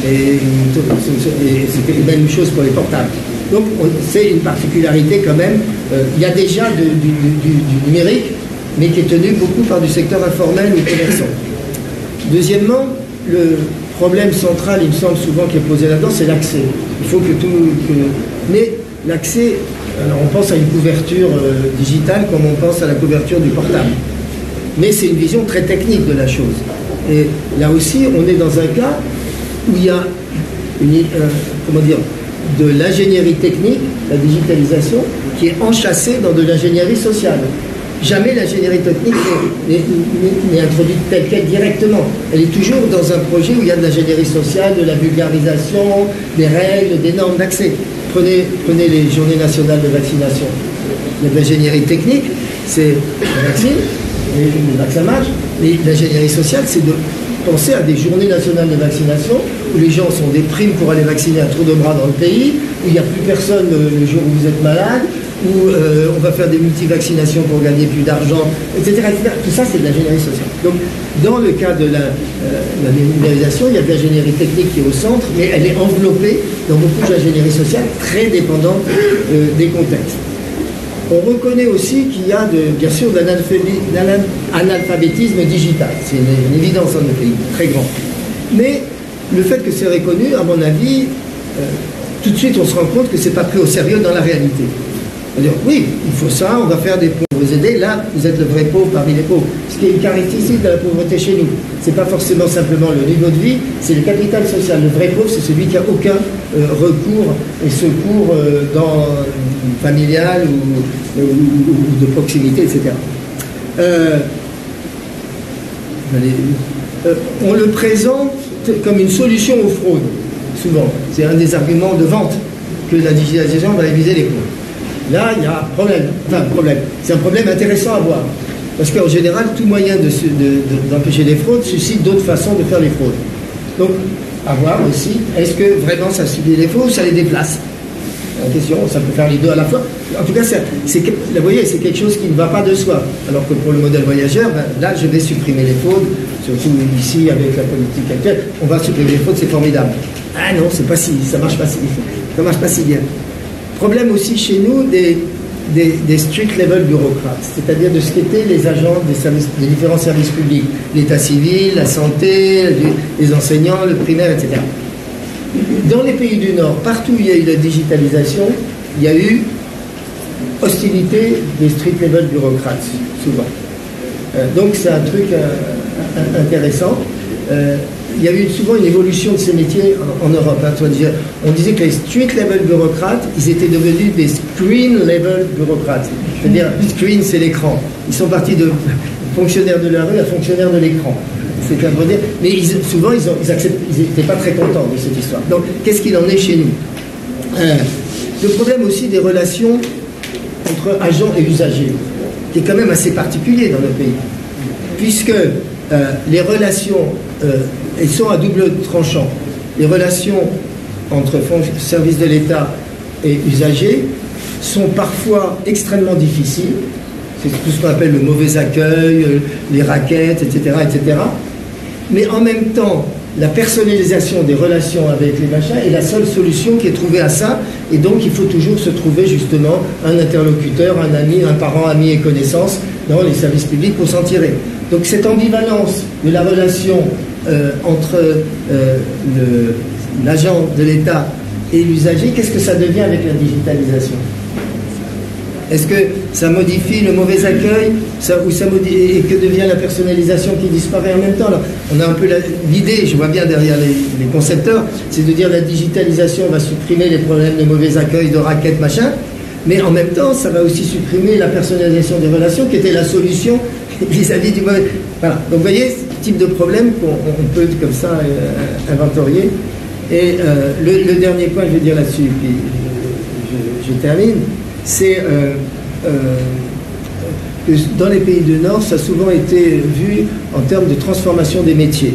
et c'était la même chose pour les portables. Donc c'est une particularité quand même. Il y a déjà du numérique, mais qui est tenu beaucoup par du secteur informel ou commerçant. Deuxièmement, le problème central, il me semble souvent, qui est posé là-dedans, c'est l'accès. Il faut mais l'accès, alors on pense à une couverture digitale comme on pense à la couverture du portable. Mais c'est une vision très technique de la chose. Et là aussi, on est dans un cas où il y a de l'ingénierie technique, la digitalisation, qui est enchâssée dans de l'ingénierie sociale. Jamais l'ingénierie technique n'est introduite telle qu'elle directement. Elle est toujours dans un projet où il y a de l'ingénierie sociale, de la vulgarisation, des règles, des normes d'accès. Prenez les journées nationales de vaccination. Il y a de l'ingénierie technique, c'est le vaccin, les vaccins marchent, mais l'ingénierie sociale, c'est de penser à des journées nationales de vaccination où les gens sont des primes pour aller vacciner un tour de bras dans le pays, où il n'y a plus personne le jour où vous êtes malade, où on va faire des multivaccinations pour gagner plus d'argent, etc., etc. Tout ça, c'est de l'ingénierie sociale. Donc, dans le cas de la numérisation, il y a de l'ingénierie technique qui est au centre, mais elle est enveloppée dans beaucoup d'ingénierie sociale, très dépendante des contextes. On reconnaît aussi qu'il y a bien sûr de l'analphabétisme digital. C'est une évidence dans notre pays, très grand. Mais le fait que c'est reconnu, à mon avis, tout de suite on se rend compte que c'est pas pris au sérieux dans la réalité. C'est-à-dire, oui, il faut ça, on va faire des pauvres, vous aider, là, vous êtes le vrai pauvre parmi les pauvres. Ce qui est une caractéristique de la pauvreté chez nous. C'est pas forcément simplement le niveau de vie, c'est le capital social. Le vrai pauvre, c'est celui qui n'a aucun recours et secours familial ou de proximité, etc. On le présente comme une solution aux fraudes, souvent. C'est un des arguments de vente, que la digitalisation va éviter les fraudes. Là, il y a un problème. Enfin, problème. C'est un problème intéressant à voir. Parce qu'en général, tout moyen d'empêcher les fraudes suscite d'autres façons de faire les fraudes. Donc, à voir aussi, est-ce que vraiment ça subit les fraudes ou ça les déplace? En question, ça peut faire les deux à la fois. En tout cas, vous voyez, c'est quelque chose qui ne va pas de soi. Alors que pour le modèle voyageur, ben, là, je vais supprimer les fraudes, surtout ici, avec la politique actuelle. On va supprimer les fraudes, c'est formidable. Ah non, ça marche pas si bien. Problème aussi chez nous des street level bureaucrates, c'est-à-dire de ce qu'étaient les agents des différents services publics, l'état civil, la santé, les enseignants, le primaire, etc. Dans les pays du Nord, partout où il y a eu la digitalisation, il y a eu hostilité des street level bureaucrates, souvent. Donc c'est un truc intéressant. Il y a eu souvent une évolution de ces métiers en Europe. Hein. On disait que les street level bureaucrates, ils étaient devenus des screen level bureaucrates. C'est-à-dire, screen, c'est l'écran. Ils sont partis de fonctionnaires de la rue à fonctionnaires de l'écran. C'est un peu dire. Mais souvent, ils n'étaient pas très contents de cette histoire. Donc, qu'est-ce qu'il en est chez nous? Le problème aussi des relations entre agents et usagers, qui est quand même assez particulier dans notre pays. Puisque les relations, elles sont à double tranchant. Les relations entre services de l'État et usagers sont parfois extrêmement difficiles. C'est tout ce qu'on appelle le mauvais accueil, les raquettes, etc., etc. Mais en même temps, la personnalisation des relations avec les machins est la seule solution qui est trouvée à ça. Et donc, il faut toujours se trouver justement un interlocuteur, un ami, un parent, ami et connaissance dans les services publics pour s'en tirer. Donc, cette ambivalence de la relation entre l'agent de l'État et l'usager, qu'est-ce que ça devient avec la digitalisation? Est-ce que ça modifie le mauvais accueil et que devient la personnalisation qui disparaît en même temps? Alors, on a un peu l'idée, je vois bien derrière les concepteurs, c'est de dire la digitalisation va supprimer les problèmes de mauvais accueil, de raquettes, machin, mais en même temps, ça va aussi supprimer la personnalisation des relations qui était la solution vis-à-vis du mauvais. Voilà. Donc vous voyez, ce type de problème qu'on peut comme ça inventorier. Et le dernier point, je vais dire là-dessus, puis je termine, c'est que dans les pays du Nord, ça a souvent été vu en termes de transformation des métiers.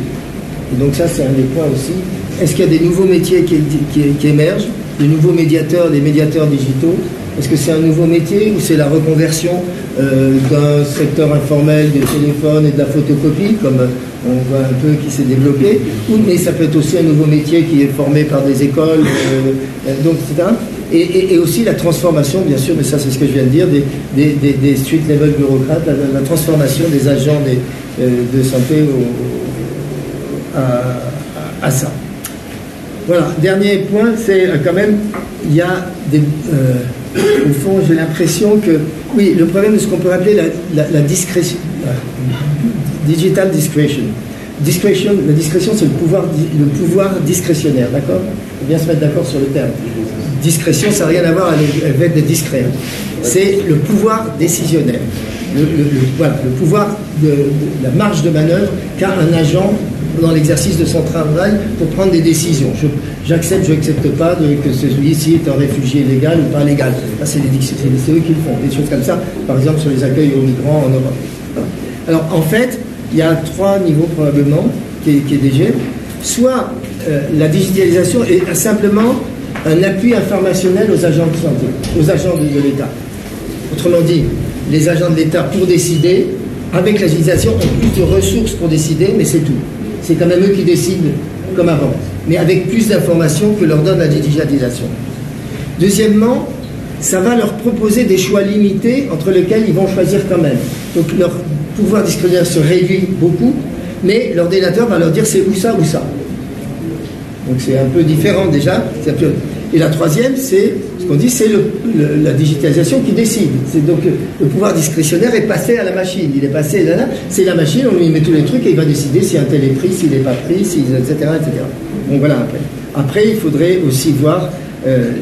Et donc ça, c'est un des points aussi. Est-ce qu'il y a des nouveaux métiers qui émergent, des nouveaux médiateurs, des médiateurs digitaux? Est-ce que c'est un nouveau métier ou c'est la reconversion d'un secteur informel du téléphone et de la photocopie, comme on voit un peu qui s'est développé, mais ça peut être aussi un nouveau métier qui est formé par des écoles, donc, etc. Et aussi la transformation, bien sûr, mais ça c'est ce que je viens de dire, des street level bureaucrates, la transformation des agents de santé à ça. Voilà, dernier point, c'est quand même, il y a au fond, j'ai l'impression que, oui, le problème de ce qu'on peut appeler la discrétion, digital discretion. La discrétion, c'est le pouvoir discrétionnaire, d'accord? Il faut bien se mettre d'accord sur le terme. Discrétion, ça n'a rien à voir avec d'être discret. C'est le pouvoir décisionnaire. Voilà, le pouvoir de la marge de manœuvre qu'a un agent dans l'exercice de son travail pour prendre des décisions. J'accepte, je n'accepte pas que celui-ci est un réfugié légal ou pas légal. Là, c'est eux qui le font, des choses comme ça, par exemple sur les accueils aux migrants en Europe. Alors, en fait, il y a 3 niveaux probablement qui est DG. Soit la digitalisation est simplement un appui informationnel aux agents de santé, aux agents de l'État. Autrement dit, les agents de l'État, pour décider, avec la digitalisation, ont plus de ressources pour décider, mais c'est tout. C'est quand même eux qui décident comme avant, mais avec plus d'informations que leur donne la digitalisation. Deuxièmement, ça va leur proposer des choix limités entre lesquels ils vont choisir quand même. Donc leur pouvoir discrétionnaire se réduit beaucoup, mais l'ordinateur va leur dire c'est ou ça ou ça. Donc c'est un peu différent déjà. Et la troisième, c'est ce qu'on dit, c'est la digitalisation qui décide. C'est donc le pouvoir discrétionnaire est passé à la machine. Il est passé là, c'est la machine, on lui met tous les trucs et il va décider si un tel est pris, s'il n'est pas pris, etc., etc. Donc voilà. Après, il faudrait aussi voir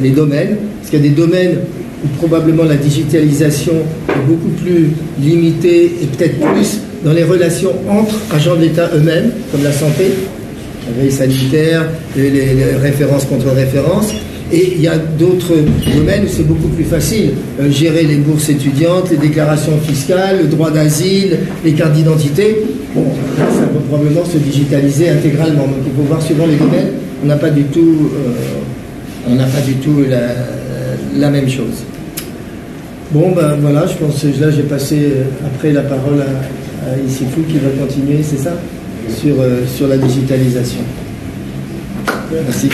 les domaines, parce qu'il y a des domaines où probablement la digitalisation est beaucoup plus limitée et peut-être plus dans les relations entre agents de l'État eux-mêmes, comme la santé, la veille sanitaire, les références contre références. Et il y a d'autres domaines où c'est beaucoup plus facile. Gérer les bourses étudiantes, les déclarations fiscales, le droit d'asile, les cartes d'identité. Bon, ça peut probablement se digitaliser intégralement. Donc il faut voir suivant les domaines. On n'a pas du tout, la même chose. Bon, ben voilà, je pense que là j'ai passé après la parole à Issifou qui va continuer, c'est ça, sur la digitalisation. Merci.